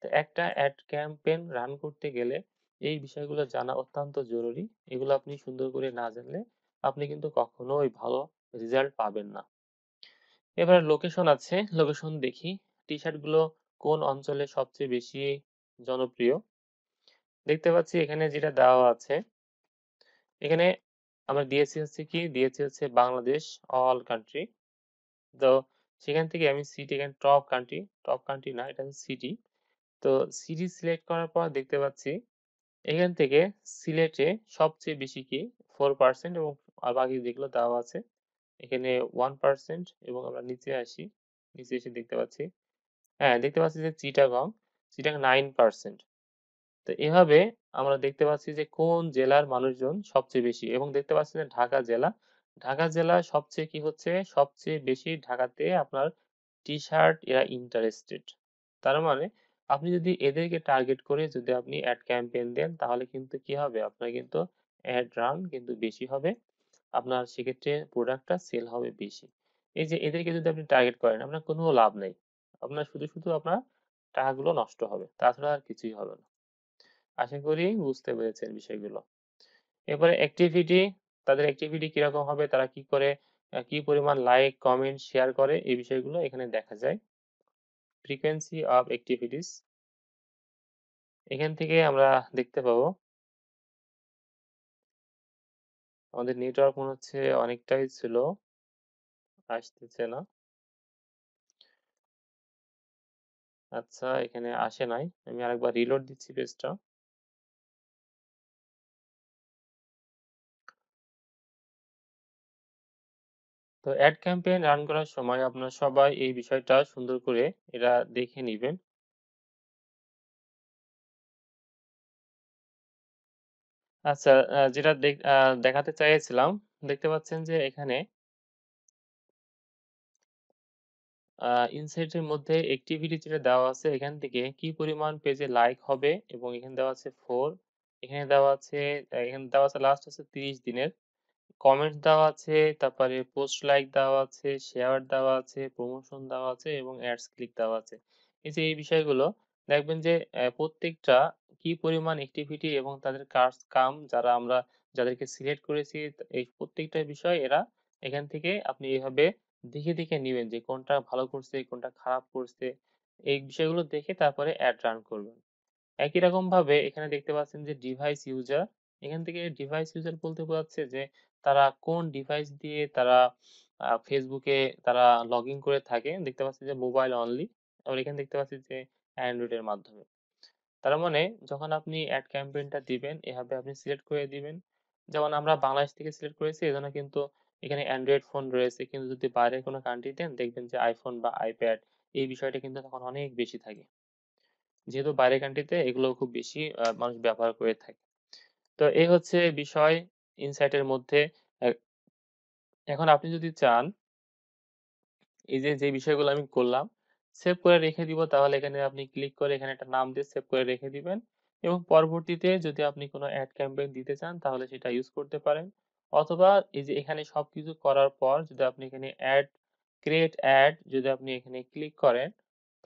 তো একটা এড ক্যাম্পেইন রান করতে গেলে এই বিষয়গুলো জানা অত্যন্ত জরুরি। এগুলো আপনি সুন্দর করে না জানলে আপনি কিন্তু কখনোই ভালো রেজাল্ট পাবেন না। এবার লোকেশন আছে, লোকেশন দেখি। টি-শার্ট গুলো কোন অঞ্চলে সবচেয়ে বেশি জনপ্রিয়? দেখতে পাচ্ছি এখানে যেটা দেওয়া আছে, এখানে আমরা দিয়েছি হচ্ছে কি? দিয়েছি হচ্ছে বাংলাদেশ অল কান্ট্রি। তো সেখান থেকে আমি সিটি এখানে টপ কান্ট্রি না, এটা হচ্ছে সিটি। তো সিটি সিলেক্ট করার পর দেখতে পাচ্ছি এখান থেকে সিলেটে সবচেয়ে বেশি কি 4% এবং বাকি যেগুলো দেওয়া আছে এখানে 1% এবং আমরা নিচে আসি। নিচে এসে দেখতে পাচ্ছি, হ্যাঁ, দেখতে পাচ্ছি যে চিটাগং 9%। তো এভাবে আমরা দেখতে পাচ্ছি যে কোন জেলার মানুষজন সবচেয়ে বেশি এবং দেখতে পাচ্ছি যে ঢাকা জেলা ঢাকা জেলায় সবচেয়ে কি হচ্ছে, সবচেয়ে বেশি ঢাকাতে আপনার টি-শার্ট এরা ইন্টারেস্টেড। তার মানে আপনি যদি এদেরকে টার্গেট করে যদি আপনি এড ক্যাম্পেইন দেন তাহলে কিন্তু কি হবে? আপনার কিন্তু এড রান কিন্তু বেশি হবে। আপনার সেক্ষেত্রে প্রোডাক্টটা সেল হবে বেশি। এই যে এদেরকে যদি আপনি টার্গেট করেন আপনার কোনো লাভ নেই। আপনার শুধু আপনার টাকাগুলো নষ্ট হবে। তাছাড়া আর কিছুই হবে না। আশা করি বুঝতে পেরেছেন বিষয়গুলো। এরপরে অ্যাক্টিভিটি, তাদের অ্যাক্টিভিটি কিরকম হবে, তারা কি করে, কি পরিমাণ লাইক, কমেন্ট, শেয়ার করে এই বিষয়গুলো এখানে দেখা যায়। ফ্রিকোয়েন্সি অফ এক্টিভিটিস এখান থেকে আমরা দেখতে পাবো। আমাদের নেটওয়ার্ক মনে হচ্ছে অনেকটাই স্লো, আসতেছে না। আচ্ছা এখানে আসে নাই। আমি আরেকবার রিলোড দিচ্ছি পেজটা। তো এড ক্যাম্পেইন রান করার সময় আপনারা সবাই এই বিষয়টা সুন্দর করে এরা দেখে নিবেন। আচ্ছা যেটা দেখাতে চাইছিলাম, দেখতে পাচ্ছেন যে এখানে ইনসাইট এর মধ্যে অ্যাক্টিভিটি যেটা দেওয়া আছে এখান থেকে কি পরিমাণ পেজে লাইক হবে এবং এখানে দেওয়া আছে 4, এখানে দেওয়া আছে, এখানে দেওয়া আছে লাস্ট আছে 30 দিনের। কমেন্টস দেওয়া আছে, তারপরে পোস্ট লাইক দেওয়া আছে, শেয়ার দেওয়া আছে, প্রমোশন দেওয়া আছে এবং অ্যাডস ক্লিক দেওয়া আছে। এই যে এই বিষয়গুলো দেখবেন যে প্রত্যেকটা কি পরিমাণ অ্যাক্টিভিটি এবং তাদের কাম যারা আমরা যাদেরকে সিলেক্ট করেছি এই প্রত্যেকটা বিষয় এরা এখান থেকে আপনি এভাবে দেখে নিবেন যে কোনটা ভালো করছে, কোনটা খারাপ করছে। এই বিষয়গুলো দেখে তারপরে অ্যাড রান করবেন। একই রকমভাবে এখানে দেখতে পাচ্ছেন যে ডিভাইস ইউজার, এখান থেকে ডিভাইস ইউজার বলতে বোঝাচ্ছে যে তারা কোন ডিভাইস দিয়ে তারা Facebook এ তারা লগইন করে থাকে। দেখতে পাচ্ছি যে মোবাইল অনলি। আবার এখানে দেখতে পাচ্ছি যে অ্যান্ড্রয়েড এর মাধ্যমে। তার মানে যখন আপনি এড ক্যাম্পেইনটা দিবেন এভাবে আপনি সিলেক্ট করে দিবেন। যেমন আমরা বাংলাদেশ থেকে সিলেক্ট করেছি এজন্য কিন্তু এখানে অ্যান্ড্রয়েড ফোন রয়েছে। কিন্তু যদি বাইরের কোনো কান্ট্রি দেন দেখবেন যে আইফোন বা আইপ্যাড এই বিষয়টা কিন্তু তখন অনেক বেশি থাকে। যেহেতু বাইরের কান্ট্রিতে এগুলো খুব বেশি মানুষ ব্যবহার করে থাকে। তো এই হচ্ছে বিষয় ইনসাইট এর মধ্যে। এ এখন আপনি যদি চান এই যে বিষয়গুলো আমি করলাম, সেভ করে রেখে দিব তাহলে এখানে আপনি ক্লিক করে এখানে একটা নাম দিয়ে সেভ করে রেখে দিবেন এবং পরবর্তীতে যদি আপনি কোনো এড ক্যাম্পেইন দিতে চান তাহলে সেটা ইউজ করতে পারেন। অথবা এই যে এখানে সবকিছু করার পর যদি আপনি এখানে ক্রিয়েট এড যদি আপনি এখানে ক্লিক করেন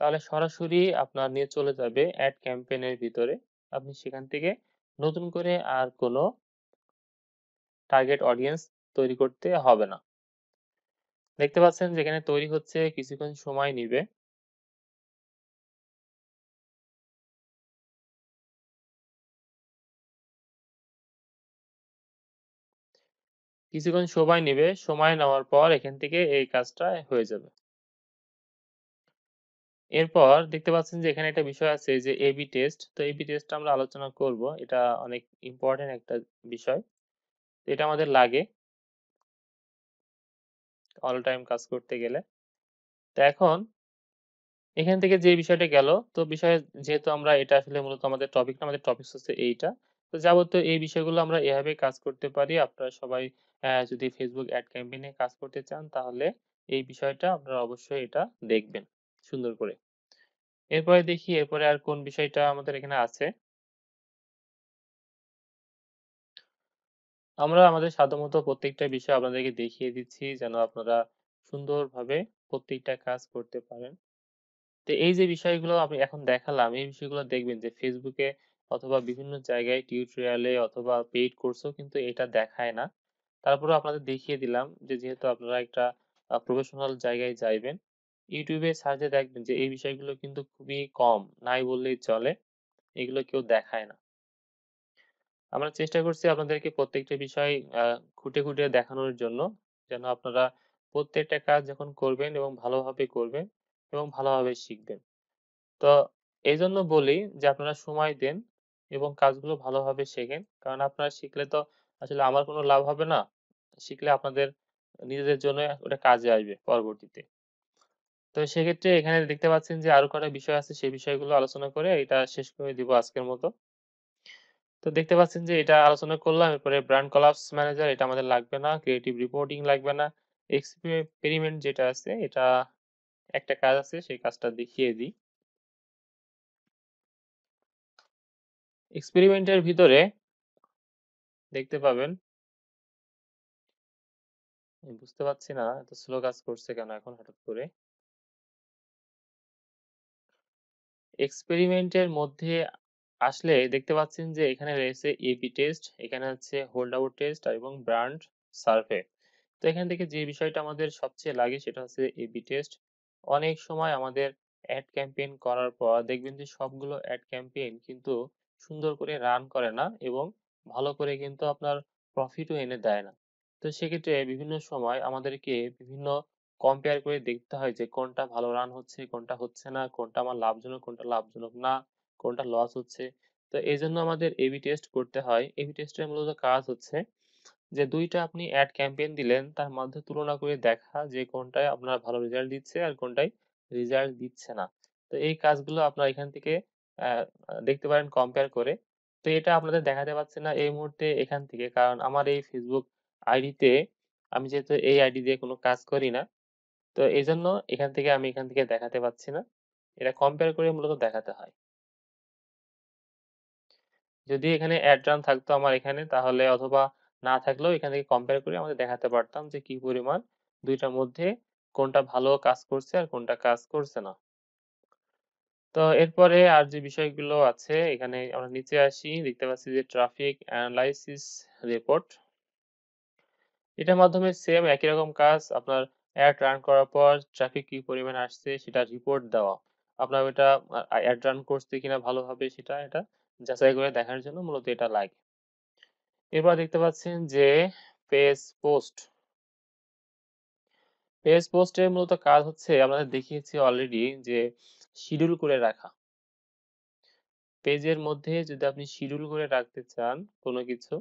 তাহলে সরাসরি আপনার নিয়ে চলে যাবে এড ক্যাম্পেইন এর ভিতরে। আপনি সেখান থেকে নতুন করে আর কোনো টার্গেট অডিয়েন্স তৈরি করতে হবে না। দেখতে পাচ্ছেন যেখানে তৈরি হচ্ছে কিছুক্ষণ সময় নিবে। কিছুক্ষণ সময় নিবে। সময় নেওয়ার পর এখান থেকে এই কাজটা হয়ে যাবে। এরপর দেখতে পাচ্ছেন যে এখানে একটা বিষয় আছে যে A/B টেস্ট। তো A/B টেস্টটা আমরা আলোচনা করব। এটা অনেক ইম্পোর্টেন্ট একটা বিষয়। এটা আমাদের লাগে অল টাইম কাজ করতে গেলে। তো এখন এখান থেকে যে বিষয়টা গেল, তো বিষয় যেহেতু আমরা এটা আসলে মূলত আমাদের টপিক না, আমাদের টপিকস হচ্ছে এইটা। তো যাবতীয় এই বিষয়গুলো আমরা এভাবে কাজ করতে পারি। আপনারা সবাই যদি Facebook এড ক্যাম্পেইন এ কাজ করতে চান তাহলে এই বিষয়টা আপনারা অবশ্যই এটা দেখবেন সুন্দর করে। এরপরে দেখি এরপরে আর কোন বিষয়টা আমাদের এখানে আছে। আমরা আমাদের সাধ্যমত প্রত্যেকটা বিষয় আপনাদেরকে দেখিয়ে দিচ্ছি যেন আপনারা সুন্দরভাবে প্রত্যেকটা কাজ করতে পারেন। তো এই যে বিষয়গুলো আমি এখন দেখালাম, এই বিষয়গুলো দেখবেন যে Facebook এ অথবা বিভিন্ন জায়গায় টিউটোরিয়ালে অথবা পেইড কোর্সেও কিন্তু এটা দেখায় না। তারপরেও আপনাদের দেখিয়ে দিলাম যে যেহেতু আপনারা একটা প্রফেশনাল জায়গায় যাইবেন, YouTube এ সার্চ দিয়ে দেখবেন যে এই বিষয়গুলো কিন্তু খুবই কম, নাই বললেই চলে। এগুলো কেউ দেখায় না। আমরা চেষ্টা করছি আপনাদেরকে প্রত্যেকটা বিষয় আ খুঁটে দেখানোর জন্য, যেন আপনারা প্রত্যেকটা কাজ যখন করবেন এবং ভালোভাবে করবেন এবং ভালোভাবে শিখবেন। তো এইজন্য বলি যে আপনারা সময় দেন এবং কাজগুলো ভালোভাবে শেখেন। কারণ আপনারা শিখলে তো আসলে আমার কোনো লাভ হবে না। শিখলে আপনাদের নিজেদের জন্য ওটা কাজে আসবে পরবর্তীতে। তো সেক্ষেত্রে এখানে দেখতে পাচ্ছেন যে আরো কটা বিষয় আছে সেই বিষয়গুলো আলোচনা করে এটা শেষ করে দিব আজকের মতো। তো তো দেখতে পাচ্ছেন যে এটা আলোচনা করলাম। এরপরে ব্র্যান্ড কোলাপস ম্যানেজার এটা আমাদের লাগবে না। ক্রিয়েটিভ রিপোর্টিং লাগবে না। এক্সপেরিমেন্ট যেটা আছে এটা একটা কাজ আছে সেই কাজটা দেখিয়ে দিই। এক্সপেরিমেন্টের ভিতরে দেখতে পাবেন, আমি বুঝতে পারছি না এত স্লো কাজ করছে কেন এখন হঠাৎ করে। এক্সপেরিমেন্টের মধ্যে আসলে দেখতে পাচ্ছেন যে এখানে রয়েছে এবি টেস্ট, এখানে হচ্ছে হোল্ড আউট টেস্ট এবং ব্র্যান্ড সার্ভে। তো এখান থেকে যে বিষয়টা আমাদের সবচেয়ে লাগে সেটা হচ্ছে এবি টেস্ট। অনেক সময় আমাদের অ্যাড ক্যাম্পেইন করার পর দেখবেন যে সবগুলো অ্যাড ক্যাম্পেইন কিন্তু সুন্দর করে রান করে না এবং ভালো করে কিন্তু আপনার প্রফিটও এনে দেয় না। তো সেক্ষেত্রে বিভিন্ন সময় আমাদেরকে বিভিন্ন কম্পেয়ার করে দেখতে হয় যে কোনটা ভালো রান হচ্ছে, কোনটা হচ্ছে না, কোনটা আমার লাভজনক, কোনটা লাভজনক না, কোনটা লস হচ্ছে। তো এজন্য আমাদের এবি টেস্ট করতে হয়। এবি টেস্টের মূলত কাজ হচ্ছে যে ২ টা আপনি এড ক্যাম্পেইন দিলেন, তার মধ্যে তুলনা করে দেখা যে কোনটায় আপনার ভালো রেজাল্ট দিচ্ছে আর কোনটায় রেজাল্ট দিচ্ছে না। তো এই কাজগুলো আপনারা এখান থেকে অ্যা আ দেখতে পারেন কম্পেয়ার করে। তো এটা আপনাদের দেখাতে পারছি না এই মুহূর্তে এখান থেকে। কারণ আমার এই Facebook আইডিতে আমি যেহেতু এই আইডি দিয়ে কোন কাজ করি না। তো এজন্য এখান থেকে দেখাতে পাচ্ছি না। এটা কম্পেয়ার করে মূলত দেখাতে হয়। যদি এখানে এড রান থাকতো আমার এখানে তাহলে অথবা না থাকলেও এখান থেকে কম্পেয়ার করে আমাদের দেখাতে পারতাম যে কি পরিমাণ ২ টার মধ্যে কোনটা ভালো কাজ করছে আর কোনটা কাজ করছে না। তো এরপরে আর যে বিষয়গুলো আছে এখানে আমরা নিচে আসি দেখতে পাচ্ছি যে ট্রাফিক এনালাইসিস রিপোর্ট। এটার মাধ্যমে সেম একই রকম কাজ আপনার এড রান করার পর ট্রাফিক কি পরিমাণ আসছে সেটা রিপোর্ট দেওয়া। আপনার ওইটা এড রান করছে কিনা ভালোভাবে এটা যাচাই করে দেখার জন্য মূলত এটা লাগে। এরপর দেখতে পাচ্ছেন যে পেজ পোস্ট। পেজ পোস্টের মূলত কাজ হচ্ছে আপনাদের দেখিয়েছি অলরেডি যে শিডিউল করে রাখা। পেজের মধ্যে যদি আপনি শিডিউল করে রাখতে চান কোনো কিছু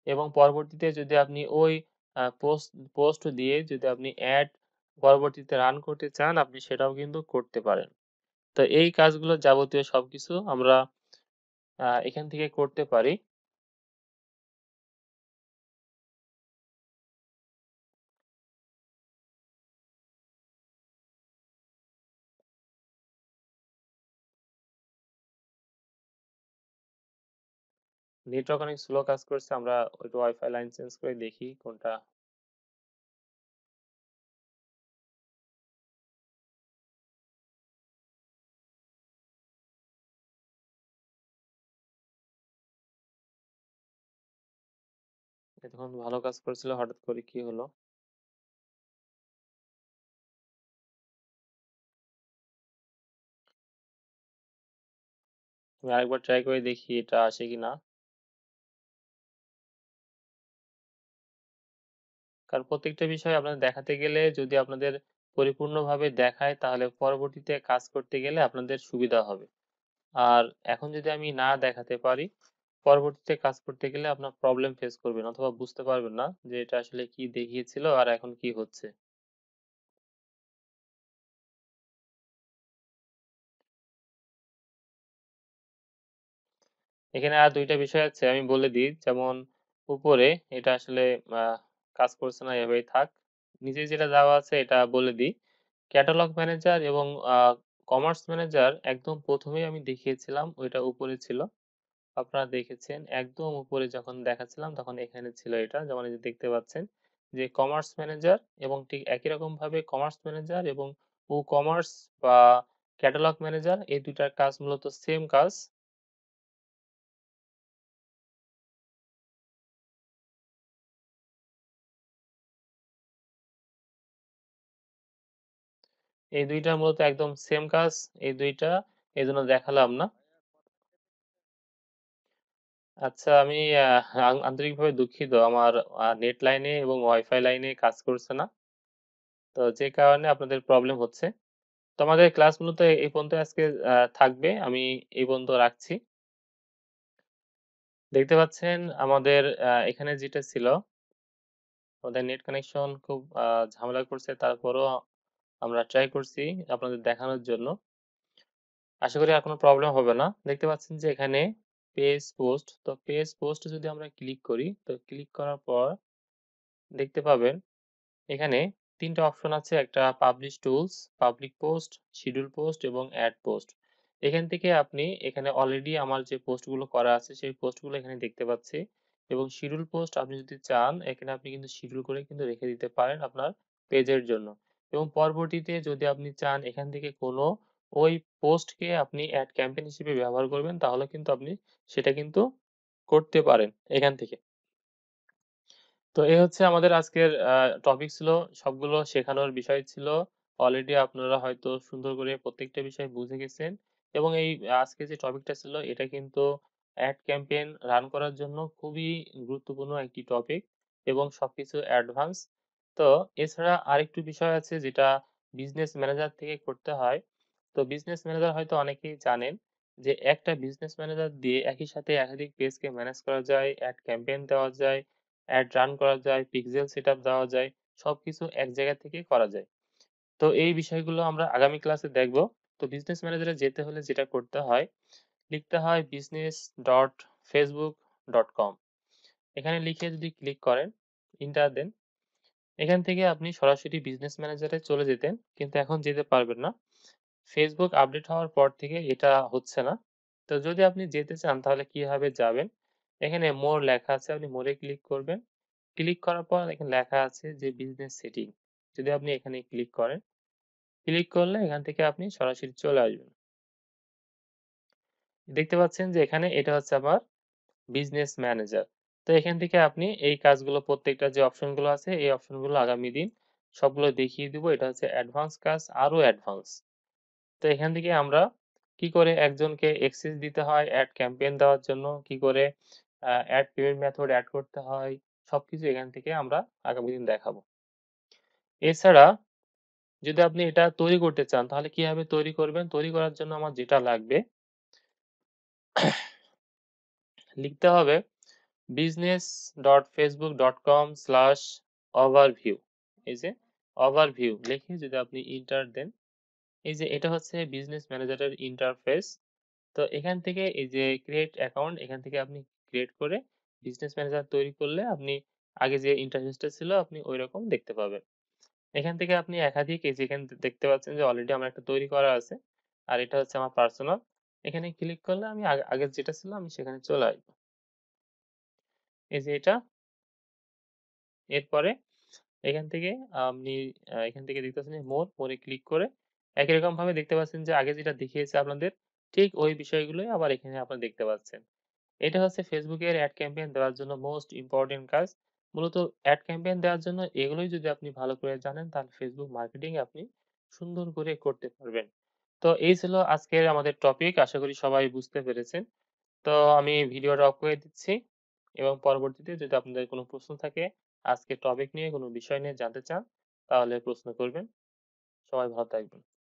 এবং পরবর্তীতে যদি আপনি ওই পোস্ট দিয়ে যদি আপনি এড পরবর্তীতে রান করতে চান আপনি সেটাও কিন্তু করতে পারেন। তো এই কাজগুলো যাবতীয় সবকিছু আমরা এখান থেকে করতে পারি। নেটওয়ার্ক অনেক স্লো কাজ করছে। আমরা একটু ওয়াইফাই লাইন চেঞ্জ করে দেখি কোনটা। এতক্ষণ ভালো কাজ করছিল হঠাৎ করে কি হলো? আমি আরেকবার ট্রাই করে দেখি এটা আসে কিনা। কারণ প্রত্যেকটা বিষয় আপনাদের দেখাতে গেলে যদি আপনাদের পরিপূর্ণভাবে দেখায় তাহলে পরবর্তীতে কাজ করতে গেলে আপনাদের সুবিধা হবে। আর এখন যদি আমি না দেখাতে পারি, পরবর্তীতে কাজ করতে গেলে আপনার প্রবলেম ফেস করবেন অথবা বুঝতে পারবেন না যে এটা আসলে কি দেখিয়েছিল আর এখন কি হচ্ছে। এখানে আর ২ টা বিষয় আছে আমি বলে দিই। যেমন উপরে এটা আসলে আ কাজ করছে না এভাবেই থাক। নিচে যেটা দেওয়া আছে এটা বলে দিই। ক্যাটালগ ম্যানেজার এবং আ কমার্স ম্যানেজার একদম ১ম এই আমি দেখিয়েছিলাম ওইটা উপরে ছিল। আপনারা দেখেছেন একদম উপরে যখন দেখাচ্ছিলাম তখন এখানে ছিল এটা। যেমন এই যে দেখতে পাচ্ছেন যে কমার্স ম্যানেজার এবং ঠিক একই রকমভাবে কমার্স ম্যানেজার এবং কমার্স বা ক্যাটালগ ম্যানেজার এই ২ টার কাজ মূলত সেম কাজ। এই ২ টা মূলত একদম সেম কাজ। এই ২ টা এজন্য দেখালাম না। আচ্ছা আমি আন্তরিকভাবে দুঃখিত। আমার নেট লাইনে এবং ওয়াইফাই লাইনে কাজ করছে না। তো যে কারণে আপনাদের প্রবলেম হচ্ছে। তো আমাদের ক্লাস মূলত এই পর্যন্ত আজকে থাকবে। আমি এই পর্যন্ত রাখছি। দেখতে পাচ্ছেন আমাদের এখানে যেটা ছিল, আমাদের নেট কানেকশন খুব ঝামেলা করছে। তারপরও আমরা ট্রাই করছি আপনাদের দেখানোর জন্য। আশা করি আর কোনো প্রবলেম হবে না। দেখতে পাচ্ছেন যে এখানে পেজ পোস্ট। তো পেজ পোস্ট যদি আমরা ক্লিক করি, তো ক্লিক করার পর দেখতে পাবেন এখানে ৩ টা অপশন আছে। একটা publish tools, public post, schedule post এবং এড পোস্ট। এখান থেকে আপনি এখানে অলরেডি আমার যে পোস্টগুলো করা আছে সেই পোস্টগুলো এখানে দেখতে পাচ্ছি এবং শিডিউল পোস্ট আপনি যদি চান এখানে আপনি কিন্তু শিডিউল করে কিন্তু রেখে দিতে পারেন আপনার পেজের জন্য। এবং পরবর্তীতে যদি আপনি চান এখান থেকে কোনো ওই পোস্টকে আপনি এড ক্যাম্পেইন হিসেবে ব্যবহার করবেন তাহলে কিন্তু আপনি সেটা কিন্তু করতে পারেন এখান থেকে। তো এই হচ্ছে আমাদের আজকের টপিক ছিল। সবগুলো শেখানোর বিষয় ছিল। অলরেডি আপনারা হয়তো সুন্দর করে প্রত্যেকটা বিষয় বুঝে গেছেন এবং এই আজকে যে টপিকটা ছিল এটা কিন্তু এড ক্যাম্পেইন রান করার জন্য খুবই গুরুত্বপূর্ণ একটি টপিক এবং সবকিছু অ্যাডভান্স। তো এছাড়া আরেকটু বিষয় আছে যেটা বিজনেস ম্যানেজার থেকে করতে হয়। তো বিজনেস ম্যানেজার হয়তো অনেকেই জানেন যে একটা বিজনেস ম্যানেজার দিয়ে একই সাথে একাধিক পেজকে ম্যানেজ করা যায়, এড ক্যাম্পেইন দেওয়া যায়, অ্যাড রান করা যায়, পিক্সেল সেটআপ দেওয়া যায়। সবকিছু এক জায়গা থেকেই করা যায়। তো এই বিষয়গুলো আমরা আগামী ক্লাসে দেখব। তো বিজনেস ম্যানেজারে যেতে হলে যেটা করতে হয়, লিখতে হয় business.facebook.com এখানে লিখে যদি ক্লিক করেন, এন্টার দেন। এখান থেকে আপনি সরাসরি বিজনেস ম্যানেজারে চলে যেতেন। কিন্তু এখন যেতে পারবেন না। Facebook আপডেট হওয়ার পর থেকে এটা হচ্ছে না। তো যদি আপনি যেতে চান তাহলে কিভাবে যাবেন? এখানে মোর লেখা আছে, আপনি মোরে ক্লিক করবেন। ক্লিক করার পর এখানে লেখা আছে যে বিজনেস সেটিং। যদি আপনি এখানে ক্লিক করেন, ক্লিক করলে এখান থেকে আপনি সরাসরি চলে আসবেন। দেখতে পাচ্ছেন যে এখানে এটা হচ্ছে আমার বিজনেস ম্যানেজার। তো এখান থেকে আপনি এই কাজগুলো প্রত্যেকটা যে অপশনগুলো আছে এই অপশনগুলো আগামী দিন সবগুলো দেখিয়ে দিব। এটা হচ্ছে অ্যাডভান্স কাজ, আরো অ্যাডভান্স। তো এখান থেকে আমরা কি করে একজনকে অ্যাক্সেস দিতে হয় এড ক্যাম্পেইন দেওয়ার জন্য, কি করে এড পেমেন্ট মেথড এড করতে হয়, সবকিছু এখান থেকে আমরা আগামী দিন দেখাবো। এছাড়া যদি আপনি এটা তৈরি করতে চান তাহলে কিভাবে তৈরি করবেন? তৈরি করার জন্য আমার যেটা লাগবে লিখতে হবে business.facebook.com/overview এই যে ওভারভিউ লিখে যদি আপনি এন্টার দেন, এই যে এটা হচ্ছে বিজনেস ম্যানেজারের ইন্টারফেস। তো এখান থেকে এই যে ক্রিয়েট অ্যাকাউন্ট এখান থেকে আপনি ক্রিয়েট করে বিজনেস ম্যানেজার তৈরি করলে আপনি আগে যে ইন্টারফেসটা ছিল আপনি ঐরকম দেখতে পাবেন। এখান থেকে আপনি একাধিক এই যে এখানে দেখতে পাচ্ছেন যে অলরেডি আমার একটা তৈরি করা আছে। আর এটা হচ্ছে আমার পার্সোনাল। এখানে ক্লিক করলে আমি আগের যেটা ছিল আমি সেখানে চলে আসবো। এই যে এটা, এরপরে এখান থেকে আপনি এখান থেকে দেখতে পাচ্ছেন যে মোরে ক্লিক করে একই রকম ভাবে দেখতে পাচ্ছেন যে আগে যেটা দেখিয়েছে আপনাদের ঠিক ওই বিষয়গুলোই আবার এখানে আপনারা দেখতে পাচ্ছেন। এটা হচ্ছে Facebook এর এড ক্যাম্পেইন দেওয়ার জন্য মোস্ট ইম্পোর্টেন্ট কাজ। মূলত এড ক্যাম্পেইন দেওয়ার জন্য এগুলোই যদি আপনি ভালো করে জানেন তাহলে Facebook মার্কেটিং আপনি সুন্দর করে করতে পারবেন। তো এই ছিল আজকের আমাদের টপিক। আশা করি সবাই বুঝতে পেরেছেন। তো আমি ভিডিওটা অফ করে দিচ্ছি এবং পরবর্তীতে যদি আপনাদের কোনো প্রশ্ন থাকে, আজকের টপিক নিয়ে কোনো বিষয় নিয়ে জানতে চান, তাহলে প্রশ্ন করবেন। সবাই ভালো থাকবেন।